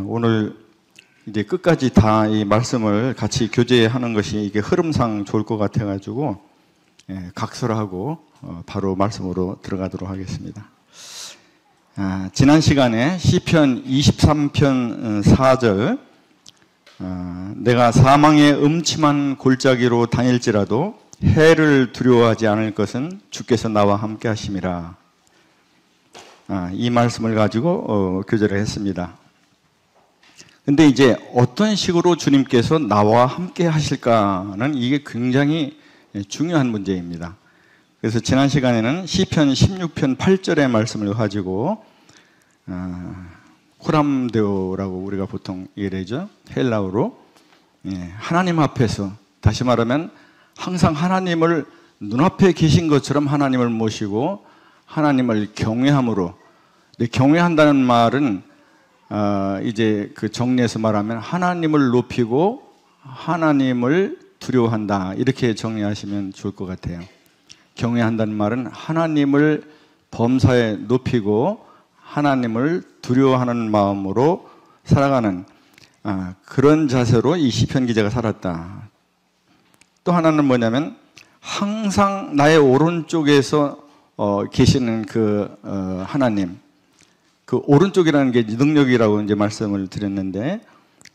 오늘 이제 끝까지 다 이 말씀을 같이 교제하는 것이 이게 흐름상 좋을 것 같아가지고 각설하고 바로 말씀으로 들어가도록 하겠습니다. 지난 시간에 시편 23편 4절 내가 사망의 음침한 골짜기로 다닐지라도 해를 두려워하지 않을 것은 주께서 나와 함께 하심이라. 이 말씀을 가지고 교제를 했습니다. 근데 이제 어떤 식으로 주님께서 나와 함께 하실까는 이게 굉장히 중요한 문제입니다. 그래서 지난 시간에는 시편 16편 8절의 말씀을 가지고 코람데오라고 우리가 보통 얘기를 하죠. 헬라어로 하나님 앞에서, 다시 말하면 항상 하나님을 눈앞에 계신 것처럼 하나님을 모시고 하나님을 경외함으로, 경외한다는 말은 이제 그 정리해서 말하면 하나님을 높이고 하나님을 두려워한다, 이렇게 정리하시면 좋을 것 같아요. 경외한다는 말은 하나님을 범사에 높이고 하나님을 두려워하는 마음으로 살아가는 그런 자세로 이 시편 기자가 살았다. 또 하나는 뭐냐면 항상 나의 오른쪽에서 계시는 그 하나님, 그 오른쪽이라는 게 능력이라고 이제 말씀을 드렸는데,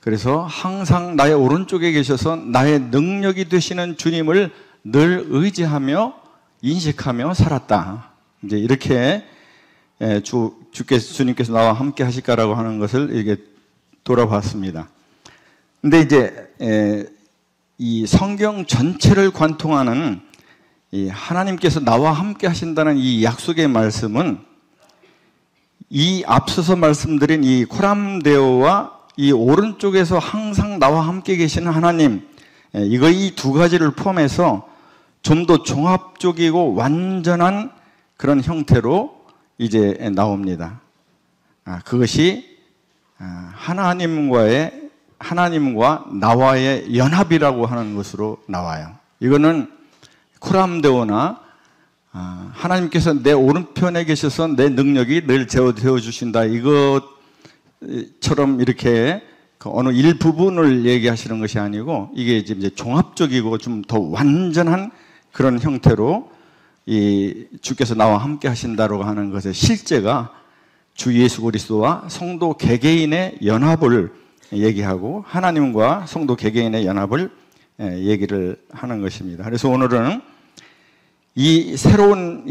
그래서 항상 나의 오른쪽에 계셔서 나의 능력이 되시는 주님을 늘 의지하며 인식하며 살았다. 이제 이렇게 주님께서 나와 함께 하실까라고 하는 것을 이게 돌아봤습니다. 근데 이제 이 성경 전체를 관통하는 이 하나님께서 나와 함께 하신다는 이 약속의 말씀은 이 앞서서 말씀드린 이 코람데오와 이 오른쪽에서 항상 나와 함께 계시는 하나님, 이 두 가지를 포함해서 좀 더 종합적이고 완전한 그런 형태로 이제 나옵니다. 그것이 하나님과 나와의 연합이라고 하는 것으로 나와요. 이거는 코람데오나 하나님께서 내 오른편에 계셔서 내 능력이 늘 되어주신다, 이것처럼 이렇게 어느 일부분을 얘기하시는 것이 아니고, 이게 이제 종합적이고 좀 더 완전한 그런 형태로 이 주께서 나와 함께 하신다고 하는 것의 실제가 주 예수 그리스도와 성도 개개인의 연합을 얘기하고 하나님과 성도 개개인의 연합을 얘기를 하는 것입니다. 그래서 오늘은 이 새로운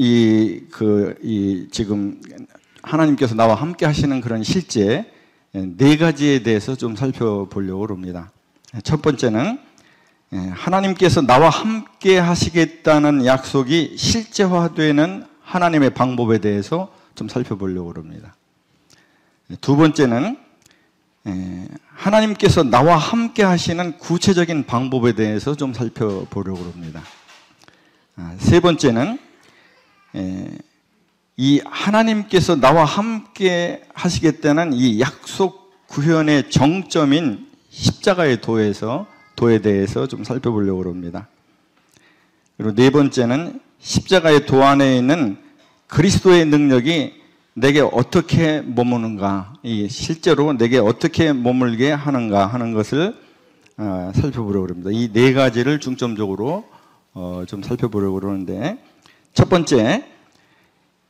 지금 하나님께서 나와 함께 하시는 그런 실제 네 가지에 대해서 좀 살펴보려고 합니다. 첫 번째는 하나님께서 나와 함께 하시겠다는 약속이 실제화되는 하나님의 방법에 대해서 좀 살펴보려고 합니다. 두 번째는 하나님께서 나와 함께 하시는 구체적인 방법에 대해서 좀 살펴보려고 합니다. 세 번째는 이 하나님께서 나와 함께 하시겠다는 이 약속 구현의 정점인 십자가의 도에 대해서 좀 살펴보려고 합니다. 그리고 네 번째는 십자가의 도 안에 있는 그리스도의 능력이 내게 어떻게 머무는가, 실제로 내게 어떻게 머물게 하는가 하는 것을 살펴보려고 합니다. 이 네 가지를 중점적으로 좀 살펴보려고 그러는데, 첫 번째,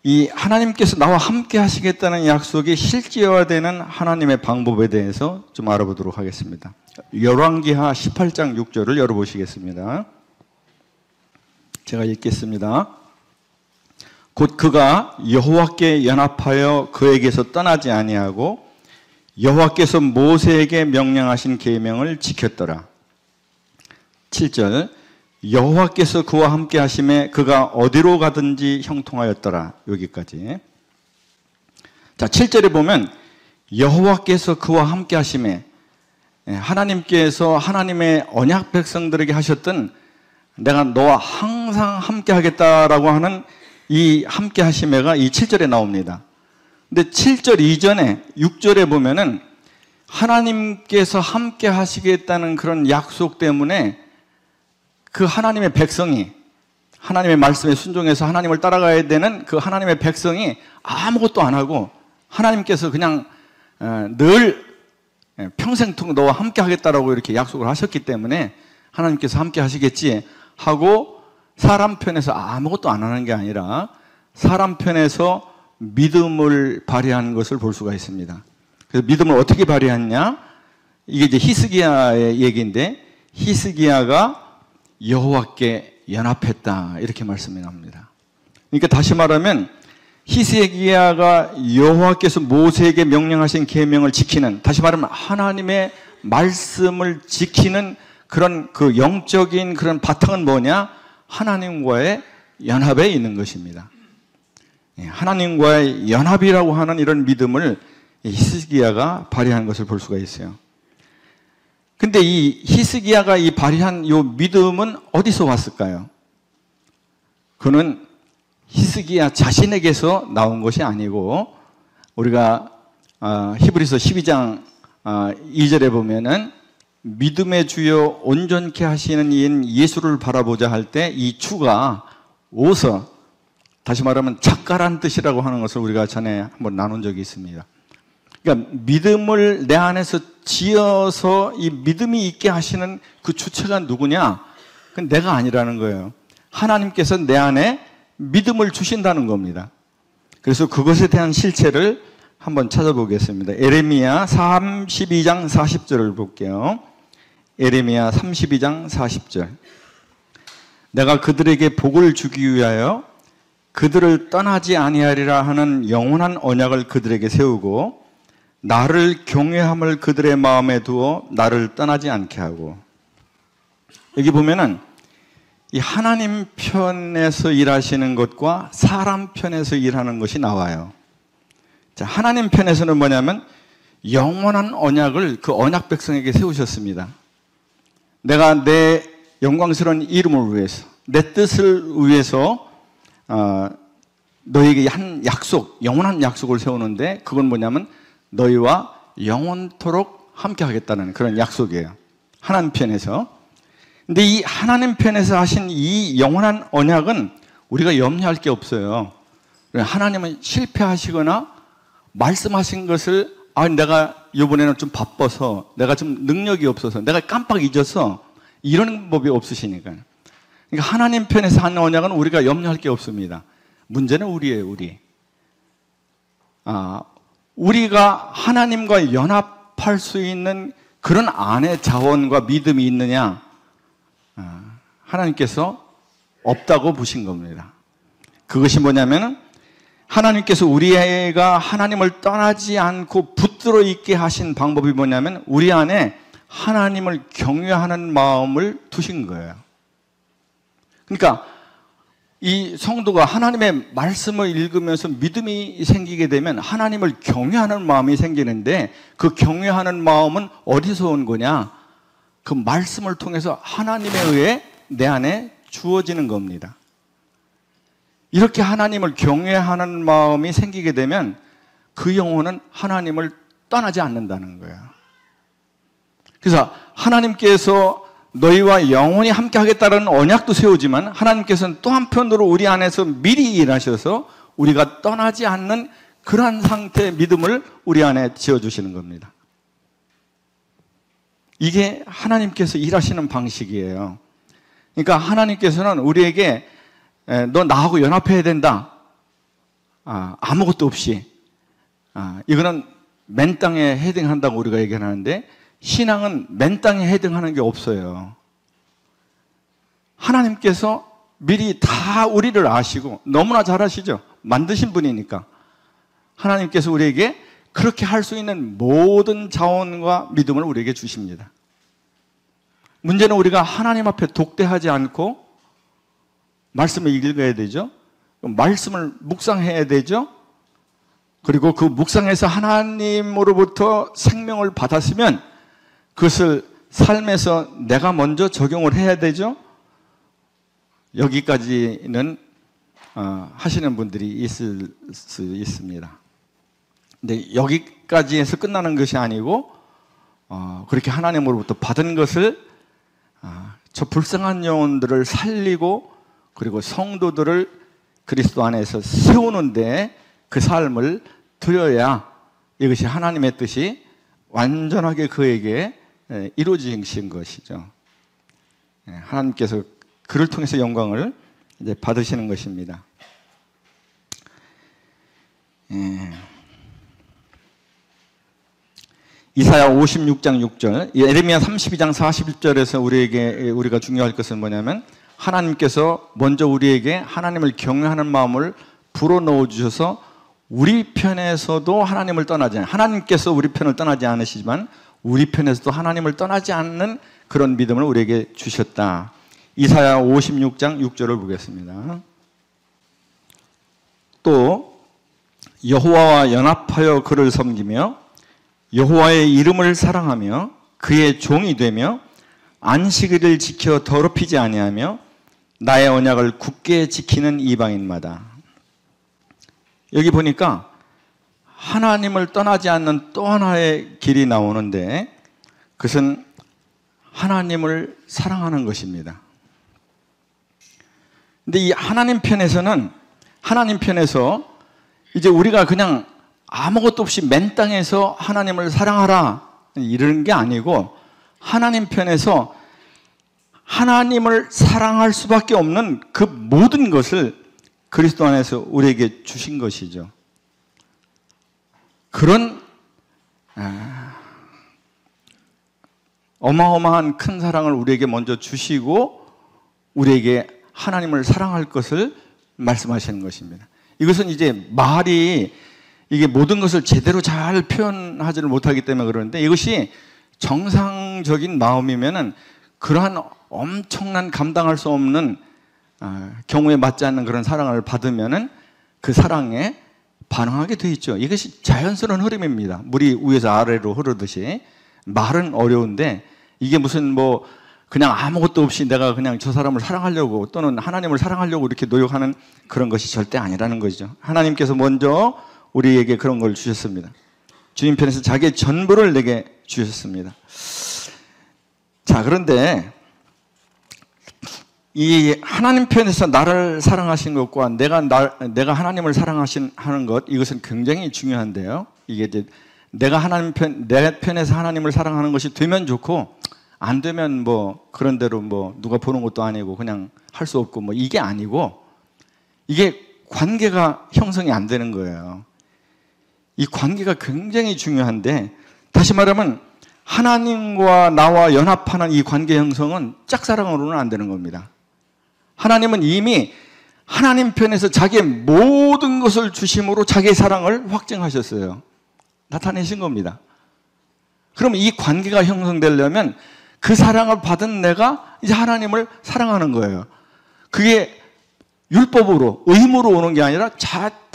이 하나님께서 나와 함께 하시겠다는 약속이 실제화되는 하나님의 방법에 대해서 좀 알아보도록 하겠습니다. 열왕기하 18장 6절을 열어보시겠습니다. 제가 읽겠습니다. 곧 그가 여호와께 연합하여 그에게서 떠나지 아니하고 여호와께서 모세에게 명령하신 계명을 지켰더라. 7절, 여호와께서 그와 함께 하심에 그가 어디로 가든지 형통하였더라. 여기까지. 자, 7절에 보면 여호와께서 그와 함께 하심에, 하나님께서 하나님의 언약 백성들에게 하셨던 내가 너와 항상 함께 하겠다라고 하는 이 함께 하심에가 이 7절에 나옵니다. 근데 7절 이전에 6절에 보면은 하나님께서 함께 하시겠다는 그런 약속 때문에 그 하나님의 백성이 하나님의 말씀에 순종해서 하나님을 따라가야 되는 그 하나님의 백성이 아무것도 안 하고 하나님께서 그냥 늘 평생토록 너와 함께 하겠다라고 이렇게 약속을 하셨기 때문에 하나님께서 함께 하시겠지 하고 사람 편에서 아무것도 안 하는 게 아니라 사람 편에서 믿음을 발휘하는 것을 볼 수가 있습니다. 그래서 믿음을 어떻게 발휘했냐? 이게 이제 히스기야의 얘기인데 히스기야가 여호와께 연합했다 이렇게 말씀이 납니다. 그러니까 다시 말하면 히스기야가 여호와께서 모세에게 명령하신 계명을 지키는, 다시 말하면 하나님의 말씀을 지키는 그런 그 영적인 그런 바탕은 뭐냐? 하나님과의 연합에 있는 것입니다. 하나님과의 연합이라고 하는 이런 믿음을 히스기야가 발휘한 것을 볼 수가 있어요. 근데 이 히스기야가 이 발휘한 이 믿음은 어디서 왔을까요? 그는 히스기야 자신에게서 나온 것이 아니고 우리가 히브리서 12장 2절에 보면은 믿음의 주여 온전케 하시는 이인 예수를 바라보자 할 때 이 주가 오서, 다시 말하면 작가란 뜻이라고 하는 것을 우리가 전에 한번 나눈 적이 있습니다. 그러니까 믿음을 내 안에서 지어서 이 믿음이 있게 하시는 그 주체가 누구냐? 그건 내가 아니라는 거예요. 하나님께서 내 안에 믿음을 주신다는 겁니다. 그래서 그것에 대한 실체를 한번 찾아보겠습니다. 에레미야 32장 40절을 볼게요. 에레미야 32장 40절. 내가 그들에게 복을 주기 위하여 그들을 떠나지 아니하리라 하는 영원한 언약을 그들에게 세우고 나를 경외함을 그들의 마음에 두어 나를 떠나지 않게 하고. 여기 보면은 이 하나님 편에서 일하시는 것과 사람 편에서 일하는 것이 나와요. 자, 하나님 편에서는 뭐냐면 영원한 언약을 그 언약 백성에게 세우셨습니다. 내가 내 영광스러운 이름을 위해서, 내 뜻을 위해서 너에게 한 약속, 영원한 약속을 세우는데 그건 뭐냐면 너희와 영원토록 함께 하겠다는 그런 약속이에요. 하나님 편에서. 근데 이 하나님 편에서 하신 이 영원한 언약은 우리가 염려할 게 없어요. 하나님은 실패하시거나 말씀하신 것을 내가 이번에는 좀 바빠서, 내가 좀 능력이 없어서, 내가 깜빡 잊어서 이런 법이 없으시니까요. 그러니까 하나님 편에서 한 언약은 우리가 염려할 게 없습니다. 문제는 우리예요, 우리. 우리가 하나님과 연합할 수 있는 그런 안의 자원과 믿음이 있느냐? 하나님께서 없다고 보신 겁니다. 그것이 뭐냐면 하나님께서 우리가 하나님을 떠나지 않고 붙들어 있게 하신 방법이 뭐냐면 우리 안에 하나님을 경외하는 마음을 두신 거예요. 그러니까 이 성도가 하나님의 말씀을 읽으면서 믿음이 생기게 되면 하나님을 경외하는 마음이 생기는데 그 경외하는 마음은 어디서 온 거냐? 그 말씀을 통해서 하나님에 의해 내 안에 주어지는 겁니다. 이렇게 하나님을 경외하는 마음이 생기게 되면 그 영혼은 하나님을 떠나지 않는다는 거예요. 그래서 하나님께서 너희와 영원히 함께 하겠다는 언약도 세우지만 하나님께서는 또 한편으로 우리 안에서 미리 일하셔서 우리가 떠나지 않는 그러한 상태의 믿음을 우리 안에 지어주시는 겁니다. 이게 하나님께서 일하시는 방식이에요. 그러니까 하나님께서는 우리에게 너 나하고 연합해야 된다. 아무것도 없이. 이거는 맨 땅에 헤딩한다고 우리가 얘기하는데 신앙은 맨 땅에 헤딩하는 게 없어요. 하나님께서 미리 다 우리를 아시고 너무나 잘 아시죠. 만드신 분이니까. 하나님께서 우리에게 그렇게 할 수 있는 모든 자원과 믿음을 우리에게 주십니다. 문제는 우리가 하나님 앞에 독대하지 않고 말씀을 읽어야 되죠. 말씀을 묵상해야 되죠. 그리고 그 묵상에서 하나님으로부터 생명을 받았으면 그것을 삶에서 내가 먼저 적용을 해야 되죠. 여기까지는 하시는 분들이 있을 수 있습니다. 근데 여기까지 해서 끝나는 것이 아니고 그렇게 하나님으로부터 받은 것을 저 불쌍한 영혼들을 살리고 그리고 성도들을 그리스도 안에서 세우는데 그 삶을 드려야 이것이 하나님의 뜻이 완전하게 그에게 이루어지신 것이죠. 하나님께서 그를 통해서 영광을 이제 받으시는 것입니다. 이사야 56장 6절, 예레미야 32장 41절에서 우리가 중요할 것은 뭐냐면 하나님께서 먼저 우리에게 하나님을 경외하는 마음을 불어넣어 주셔서 우리 편에서도 하나님을 떠나지 않아요. 하나님께서 우리 편을 떠나지 않으시지만 우리 편에서도 하나님을 떠나지 않는 그런 믿음을 우리에게 주셨다. 이사야 56장 6절을 보겠습니다. 또 여호와와 연합하여 그를 섬기며 여호와의 이름을 사랑하며 그의 종이 되며 안식일을 지켜 더럽히지 아니하며 나의 언약을 굳게 지키는 이방인마다. 여기 보니까 하나님을 떠나지 않는 또 하나의 길이 나오는데 그것은 하나님을 사랑하는 것입니다. 근데 이 하나님 편에서 이제 우리가 그냥 아무것도 없이 맨 땅에서 하나님을 사랑하라 이러는 게 아니고 하나님 편에서 하나님을 사랑할 수밖에 없는 그 모든 것을 그리스도 안에서 우리에게 주신 것이죠. 그런 어마어마한 큰 사랑을 우리에게 먼저 주시고 우리에게 하나님을 사랑할 것을 말씀하시는 것입니다. 이것은 이제 말이 이게 모든 것을 제대로 잘 표현하지를 못하기 때문에 그러는데 이것이 정상적인 마음이면은 그러한 엄청난 감당할 수 없는 경우에 맞지 않는 그런 사랑을 받으면은 그 사랑에 반응하게 돼 있죠. 이것이 자연스러운 흐름입니다. 물이 위에서 아래로 흐르듯이. 말은 어려운데 이게 무슨 뭐 그냥 아무것도 없이 내가 그냥 저 사람을 사랑하려고 또는 하나님을 사랑하려고 이렇게 노력하는 그런 것이 절대 아니라는 것이죠. 하나님께서 먼저 우리에게 그런 걸 주셨습니다. 주님 편에서 자기의 전부를 내게 주셨습니다. 자, 그런데 이 하나님 편에서 나를 사랑하신 것과 내가 하나님을 하는 것, 이것은 굉장히 중요한데요. 이게 이제 내가 내 편에서 하나님을 사랑하는 것이 되면 좋고 안 되면 뭐 그런 대로 뭐 누가 보는 것도 아니고 그냥 할 수 없고 뭐 이게 아니고 이게 관계가 형성이 안 되는 거예요. 이 관계가 굉장히 중요한데 다시 말하면 하나님과 나와 연합하는 이 관계 형성은 짝사랑으로는 안 되는 겁니다. 하나님은 이미 하나님 편에서 자기의 모든 것을 주심으로 자기의 사랑을 확증하셨어요. 나타내신 겁니다. 그럼 이 관계가 형성되려면 그 사랑을 받은 내가 이제 하나님을 사랑하는 거예요. 그게 율법으로, 의무로 오는 게 아니라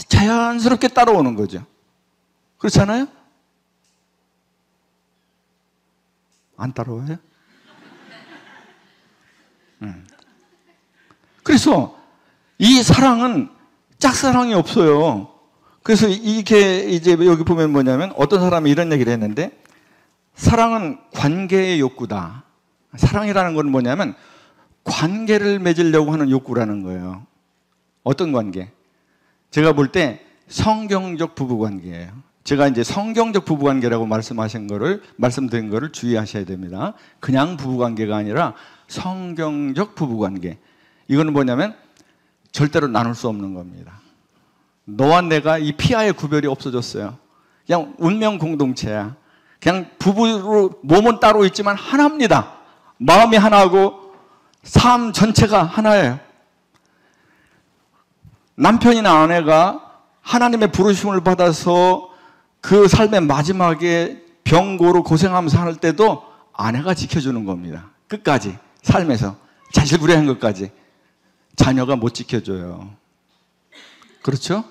자연스럽게 따라오는 거죠. 그렇잖아요? 안 따라와요? 그래서 이 사랑은 짝사랑이 없어요. 그래서 이게 이제 여기 보면 뭐냐면 어떤 사람이 이런 얘기를 했는데 사랑은 관계의 욕구다. 사랑이라는 건 뭐냐면 관계를 맺으려고 하는 욕구라는 거예요. 어떤 관계? 제가 볼 때 성경적 부부관계예요. 제가 이제 성경적 부부관계라고 말씀드린 거를 주의하셔야 됩니다. 그냥 부부관계가 아니라 성경적 부부관계. 이거는 뭐냐면 절대로 나눌 수 없는 겁니다. 너와 내가 이 피아의 구별이 없어졌어요. 그냥 운명 공동체야. 그냥 부부로 몸은 따로 있지만 하나입니다. 마음이 하나고 삶 전체가 하나예요. 남편이나 아내가 하나님의 부르심을 받아서 그 삶의 마지막에 병고로 고생하면서 할 때도 아내가 지켜주는 겁니다. 끝까지 삶에서 자질구레한 것까지 자녀가 못 지켜줘요. 그렇죠?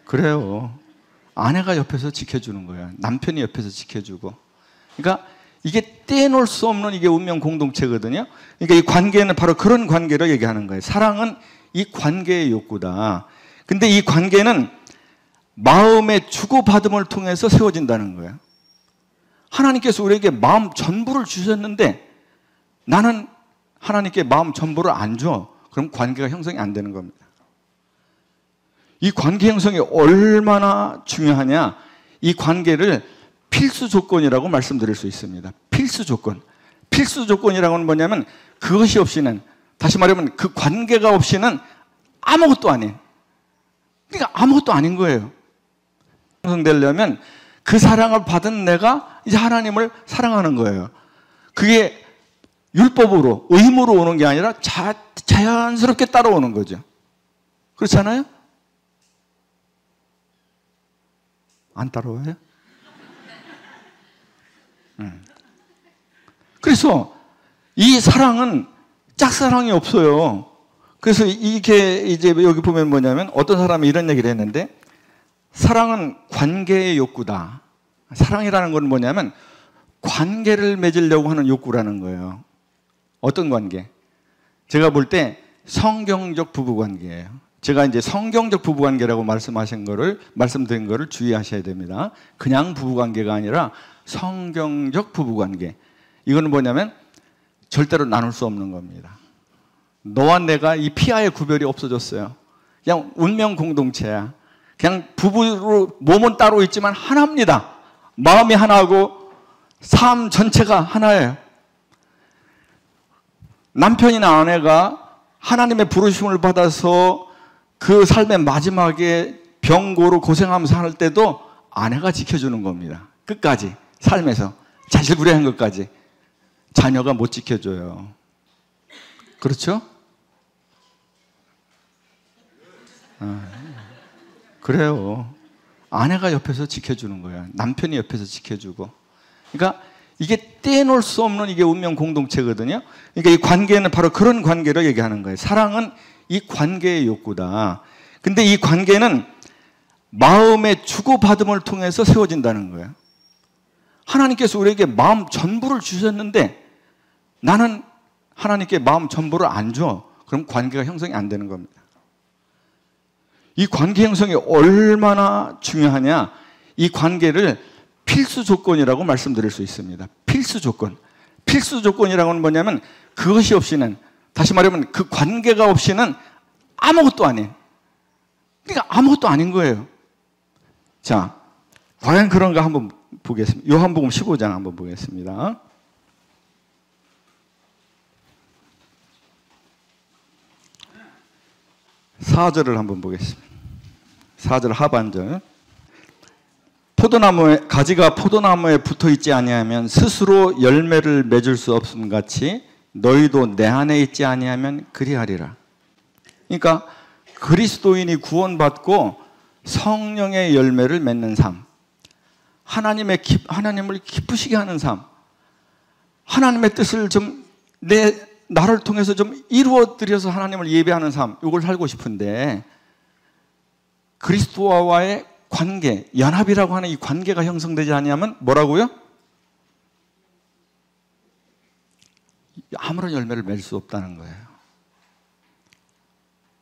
그래요. 아내가 옆에서 지켜주는 거야. 남편이 옆에서 지켜주고. 그러니까 이게 떼놓을 수 없는 이게 운명 공동체거든요. 그러니까 이 관계는 바로 그런 관계를 얘기하는 거예요. 사랑은 이 관계의 욕구다. 근데 이 관계는 마음의 주고받음을 통해서 세워진다는 거예요. 하나님께서 우리에게 마음 전부를 주셨는데 나는 하나님께 마음 전부를 안 줘. 그럼 관계가 형성이 안 되는 겁니다. 이 관계 형성이 얼마나 중요하냐, 이 관계를 필수 조건이라고 말씀드릴 수 있습니다. 필수 조건. 필수 조건이라고 하는 뭐냐면 그것이 없이는, 다시 말하면 그 관계가 없이는 아무것도 아닌, 그러니까 아무것도 아닌 거예요. 형성되려면 그 사랑을 받은 내가 이제 하나님을 사랑하는 거예요. 그게 율법으로, 의무로 오는 게 아니라 자연스럽게 따라오는 거죠. 그렇잖아요? 안 따라와요? 그래서 이 사랑은 짝사랑이 없어요. 그래서 이게 이제 여기 보면 뭐냐면 어떤 사람이 이런 얘기를 했는데, 사랑은 관계의 욕구다. 사랑이라는 건 뭐냐면 관계를 맺으려고 하는 욕구라는 거예요. 어떤 관계? 제가 볼 때 성경적 부부관계예요. 제가 이제 성경적 부부관계라고 말씀드린 거를 주의하셔야 됩니다. 그냥 부부관계가 아니라 성경적 부부관계. 이거는 뭐냐면 절대로 나눌 수 없는 겁니다. 너와 내가 이 피아의 구별이 없어졌어요. 그냥 운명 공동체야. 그냥 부부로 몸은 따로 있지만 하나입니다. 마음이 하나고 삶 전체가 하나예요. 남편이나 아내가 하나님의 부르심을 받아서 그 삶의 마지막에 병고로 고생하면서 할 때도 아내가 지켜주는 겁니다. 끝까지 삶에서 자질구레한 것까지 자녀가 못 지켜줘요. 그렇죠? 그래요. 아내가 옆에서 지켜주는 거야. 남편이 옆에서 지켜주고. 그러니까 이게 떼놓을 수 없는 이게 운명 공동체거든요. 그러니까 이 관계는 바로 그런 관계를 얘기하는 거예요. 사랑은 이 관계의 욕구다. 근데 이 관계는 마음의 주고받음을 통해서 세워진다는 거예요. 하나님께서 우리에게 마음 전부를 주셨는데 나는 하나님께 마음 전부를 안 줘. 그럼 관계가 형성이 안 되는 겁니다. 이 관계 형성이 얼마나 중요하냐, 이 관계를 필수 조건이라고 말씀드릴 수 있습니다. 필수 조건. 필수 조건이라고 하는 뭐냐면 그것이 없이는, 다시 말하면 그 관계가 없이는 아무것도 아닌, 그러니까 아무것도 아닌 거예요. 자, 과연 그런가 한번 보겠습니다. 요한복음 15장 한번 보겠습니다. 4절을 한번 보겠습니다. 4절 하반절. 포도나무에, 가지가 포도나무에 붙어 있지 아니하면 스스로 열매를 맺을 수 없음 같이 너희도 내 안에 있지 아니하면 그리하리라. 그러니까 그리스도인이 구원받고 성령의 열매를 맺는 삶, 하나님을 기쁘시게 하는 삶, 하나님의 뜻을 좀 나를 통해서 좀 이루어드려서 하나님을 예배하는 삶, 이걸 살고 싶은데 그리스도와의 관계, 연합이라고 하는 이 관계가 형성되지 않으면 뭐라고요? 아무런 열매를 맺을 수 없다는 거예요.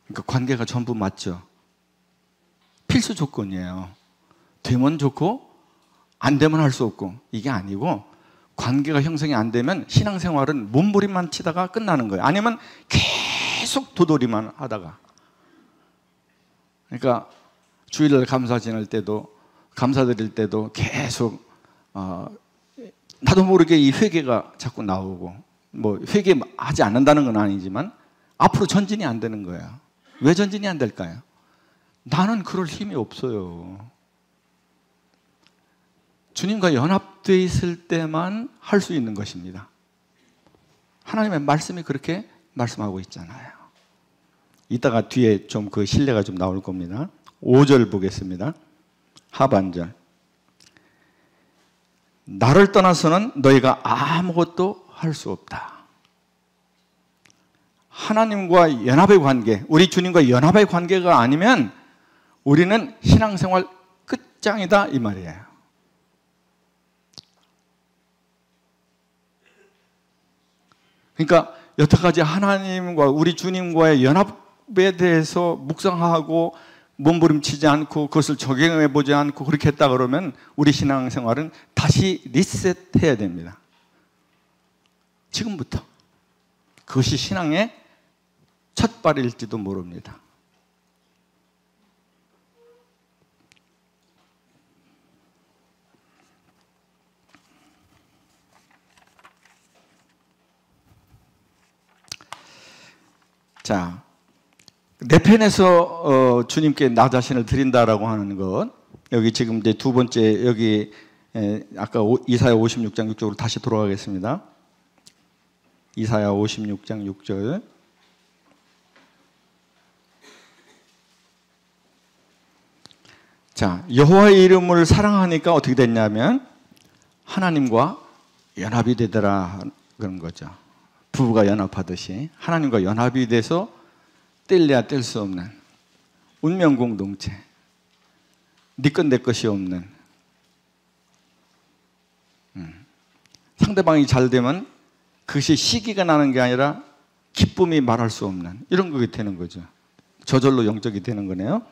그러니까 관계가 전부 맞죠. 필수 조건이에요. 되면 좋고 안 되면 할 수 없고, 이게 아니고 관계가 형성이 안 되면 신앙생활은 몸부림만 치다가 끝나는 거예요. 아니면 계속 도돌이만 하다가. 그러니까 주일날 감사 지낼 때도, 감사드릴 때도 계속 나도 모르게 이 회개가 자꾸 나오고, 뭐 회개하지 않는다는 건 아니지만 앞으로 전진이 안 되는 거예요. 왜 전진이 안 될까요? 나는 그럴 힘이 없어요. 주님과 연합되어 있을 때만 할 수 있는 것입니다. 하나님의 말씀이 그렇게 말씀하고 있잖아요. 이따가 뒤에 좀 그 신뢰가 좀 나올 겁니다. 5절 보겠습니다. 하반절. 나를 떠나서는 너희가 아무것도 할 수 없다. 하나님과 연합의 관계, 우리 주님과 연합의 관계가 아니면 우리는 신앙생활 끝장이다 이 말이에요. 그러니까 여태까지 하나님과 우리 주님과의 연합에 대해서 묵상하고 몸부림치지 않고 그것을 적용해 보지 않고 그렇게 했다 그러면 우리 신앙생활은 다시 리셋해야 됩니다. 지금부터. 그것이 신앙의 첫 발일지도 모릅니다. 자, 내 편에서 주님께 나 자신을 드린다라고 하는 것, 여기 지금 이제 두 번째, 여기 아까 이사야 56장 6절로 다시 돌아가겠습니다. 이사야 56장 6절. 자, 여호와의 이름을 사랑하니까 어떻게 됐냐면 하나님과 연합이 되더라 그런 거죠. 부부가 연합하듯이 하나님과 연합이 돼서 뗄래야 뗄 수 없는 운명 공동체, 네 것 내 것이 없는, 상대방이 잘 되면 그것이 시기가 나는 게 아니라 기쁨이 말할 수 없는 이런 것이 되는 거죠. 저절로 영적이 되는 거네요.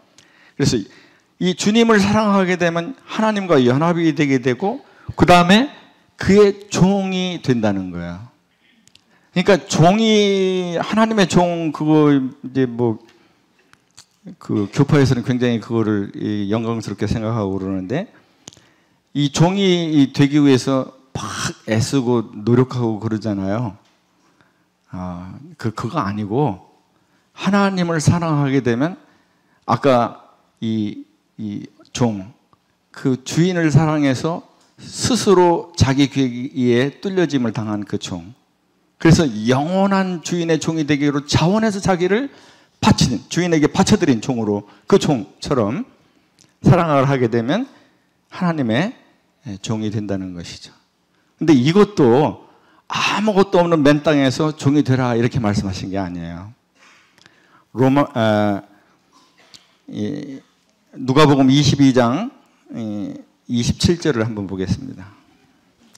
그래서 이 주님을 사랑하게 되면 하나님과 연합이 되게 되고 그 다음에 그의 종이 된다는 거예요. 그러니까 종이, 하나님의 종, 그거 이제 뭐 그 교파에서는 굉장히 그거를 영광스럽게 생각하고 그러는데, 이 종이 되기 위해서 막 애쓰고 노력하고 그러잖아요. 그거 아니고 하나님을 사랑하게 되면 아까 이 종, 그 주인을 사랑해서 스스로 자기 귀에 뚫려짐을 당한 그 종. 그래서 영원한 주인의 종이 되기로 자원해서 자기를 바친, 주인에게 바쳐드린 종으로 그 종처럼 사랑을 하게 되면 하나님의 종이 된다는 것이죠. 근데 이것도 아무것도 없는 맨 땅에서 종이 되라 이렇게 말씀하신 게 아니에요. 누가복음 22장 27절을 한번 보겠습니다.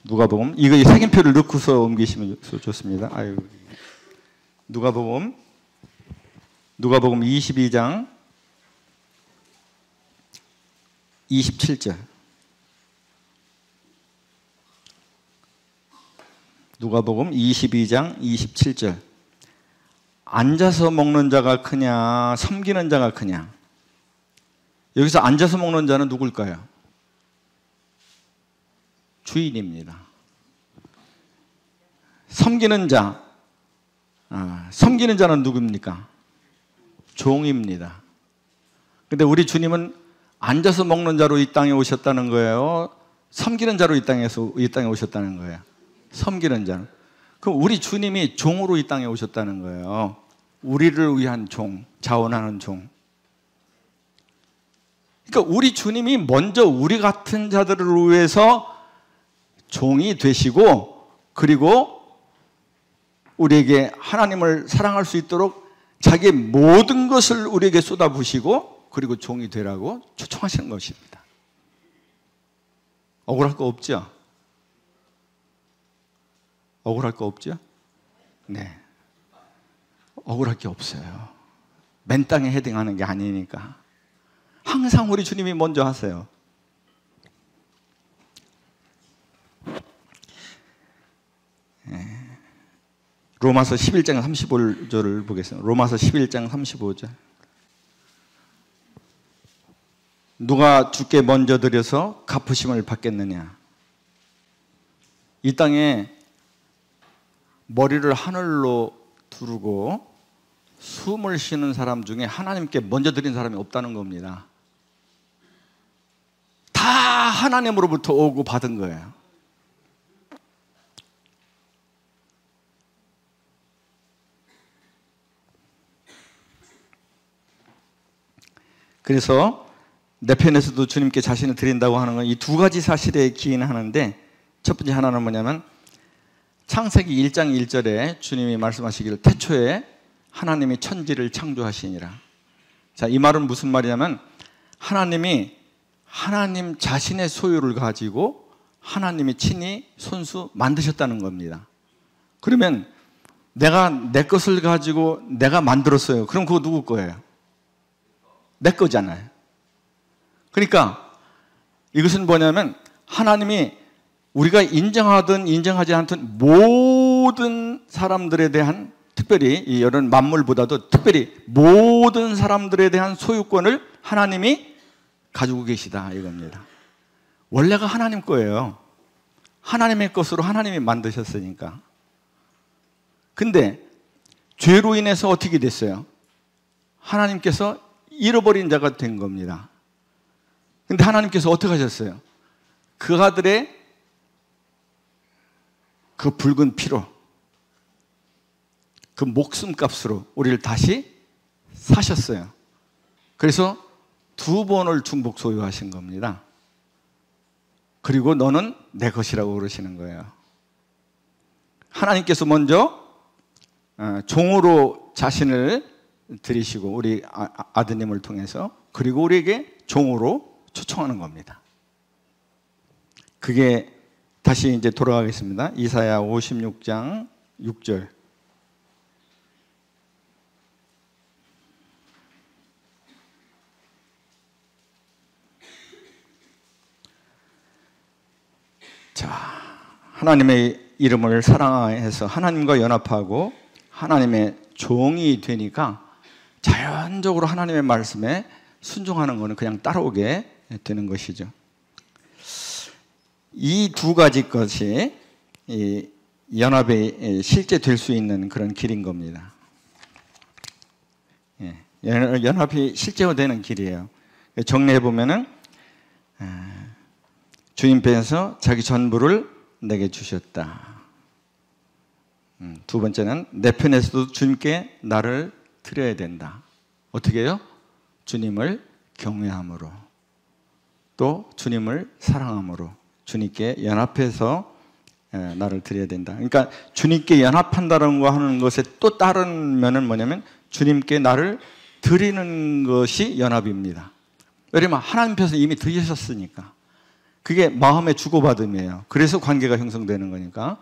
누가복음, 이거 색인표를 넣고서 옮기시면 좋습니다. 누가복음 22장 27절. 누가복음 22장 27절. 앉아서 먹는 자가 크냐, 섬기는 자가 크냐? 여기서 앉아서 먹는 자는 누굴까요? 주인입니다. 섬기는 자, 섬기는 자는 누굽니까? 종입니다. 근데 우리 주님은 앉아서 먹는 자로 이 땅에 오셨다는 거예요? 섬기는 자로 이 땅에 오셨다는 거예요? 섬기는 자. 그럼 우리 주님이 종으로 이 땅에 오셨다는 거예요. 우리를 위한 종, 자원하는 종. 그러니까 우리 주님이 먼저 우리 같은 자들을 위해서 종이 되시고, 그리고 우리에게 하나님을 사랑할 수 있도록 자기의 모든 것을 우리에게 쏟아부으시고, 그리고 종이 되라고 초청하시는 것입니다. 억울할 거 없죠? 억울할 거 없죠? 네. 억울할 게 없어요. 맨 땅에 헤딩하는 게 아니니까. 항상 우리 주님이 먼저 하세요. 로마서 11장 35절을 보겠습니다. 로마서 11장 35절. 누가 주께 먼저 드려서 갚으심을 받겠느냐? 이 땅에 머리를 하늘로 두르고 숨을 쉬는 사람 중에 하나님께 먼저 드린 사람이 없다는 겁니다. 다 하나님으로부터 오고 받은 거예요. 그래서 내 편에서도 주님께 자신을 드린다고 하는 건 이 두 가지 사실에 기인하는데, 첫 번째 하나는 뭐냐면 창세기 1장 1절에 주님이 말씀하시기를 태초에 하나님이 천지를 창조하시니라. 자, 이 말은 무슨 말이냐면 하나님이 하나님 자신의 소유를 가지고 하나님이 친히 손수 만드셨다는 겁니다. 그러면 내가 내 것을 가지고 내가 만들었어요. 그럼 그거 누구 거예요? 내 거잖아요. 그러니까 이것은 뭐냐면 하나님이 우리가 인정하든 인정하지 않든 모든 사람들에 대한, 특별히 이 이런 만물보다도 특별히 모든 사람들에 대한 소유권을 하나님이 가지고 계시다 이겁니다. 원래가 하나님 거예요. 하나님의 것으로 하나님이 만드셨으니까. 근데 죄로 인해서 어떻게 됐어요? 하나님께서 잃어버린 자가 된 겁니다. 근데 하나님께서 어떻게 하셨어요? 그 아들의 그 붉은 피로, 그 목숨값으로 우리를 다시 사셨어요. 그래서 2번을 중복 소유하신 겁니다. 그리고 너는 내 것이라고 그러시는 거예요. 하나님께서 먼저 종으로 자신을 드리시고 우리 아드님을 통해서, 그리고 우리에게 종으로 초청하는 겁니다. 그게 다시 이제 돌아가겠습니다. 이사야 56장 6절. 자, 하나님의 이름을 사랑해서 하나님과 연합하고 하나님의 종이 되니까 자연적으로 하나님의 말씀에 순종하는 것은 그냥 따라오게 되는 것이죠. 이 2가지 것이 연합에 실제 될 수 있는 그런 길인 겁니다. 연합이 실제화되는 길이에요. 정리해 보면은 주님께서 자기 전부를 내게 주셨다. 2번째는 내 편에서도 주님께 나를 드려야 된다. 어떻게 해요? 주님을 경외함으로, 또 주님을 사랑함으로 주님께 연합해서 나를 드려야 된다. 그러니까 주님께 연합한다는 거 하는 것에 또 다른 면은 뭐냐면 주님께 나를 드리는 것이 연합입니다. 왜냐하면 하나님께서 이미 드리셨으니까. 그게 마음의 주고받음이에요. 그래서 관계가 형성되는 거니까.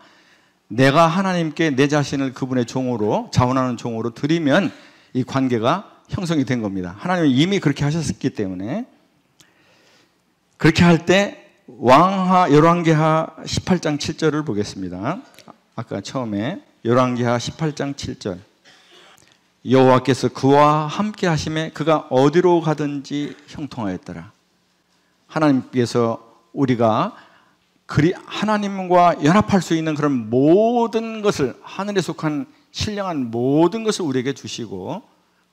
내가 하나님께 내 자신을 그분의 종으로, 자원하는 종으로 드리면 이 관계가 형성이 된 겁니다. 하나님은 이미 그렇게 하셨기 때문에. 그렇게 할 때 열왕기하 18장 7절을 보겠습니다. 아까 처음에 열왕기하 18장 7절. 여호와께서 그와 함께 하심에 그가 어디로 가든지 형통하였더라. 하나님께서 우리가 하나님과 연합할 수 있는 그런 모든 것을, 하늘에 속한 신령한 모든 것을 우리에게 주시고,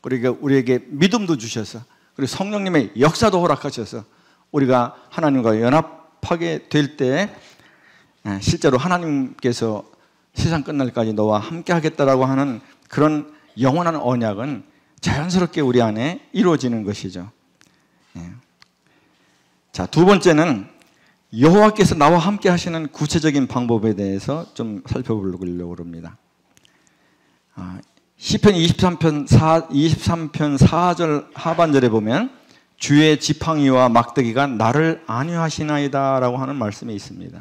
그리고 우리에게 믿음도 주셔서, 그리고 성령님의 역사도 허락하셔서 우리가 하나님과 연합하게 될 때 실제로 하나님께서 세상 끝날까지 너와 함께 하겠다라고 하는 그런 영원한 언약은 자연스럽게 우리 안에 이루어지는 것이죠. 자, 2번째는 여호와께서 나와 함께 하시는 구체적인 방법에 대해서 좀 살펴보려고 합니다. 시편 23편 4절 하반절에 보면 주의 지팡이와 막대기가 나를 안위하시나이다 라고 하는 말씀이 있습니다.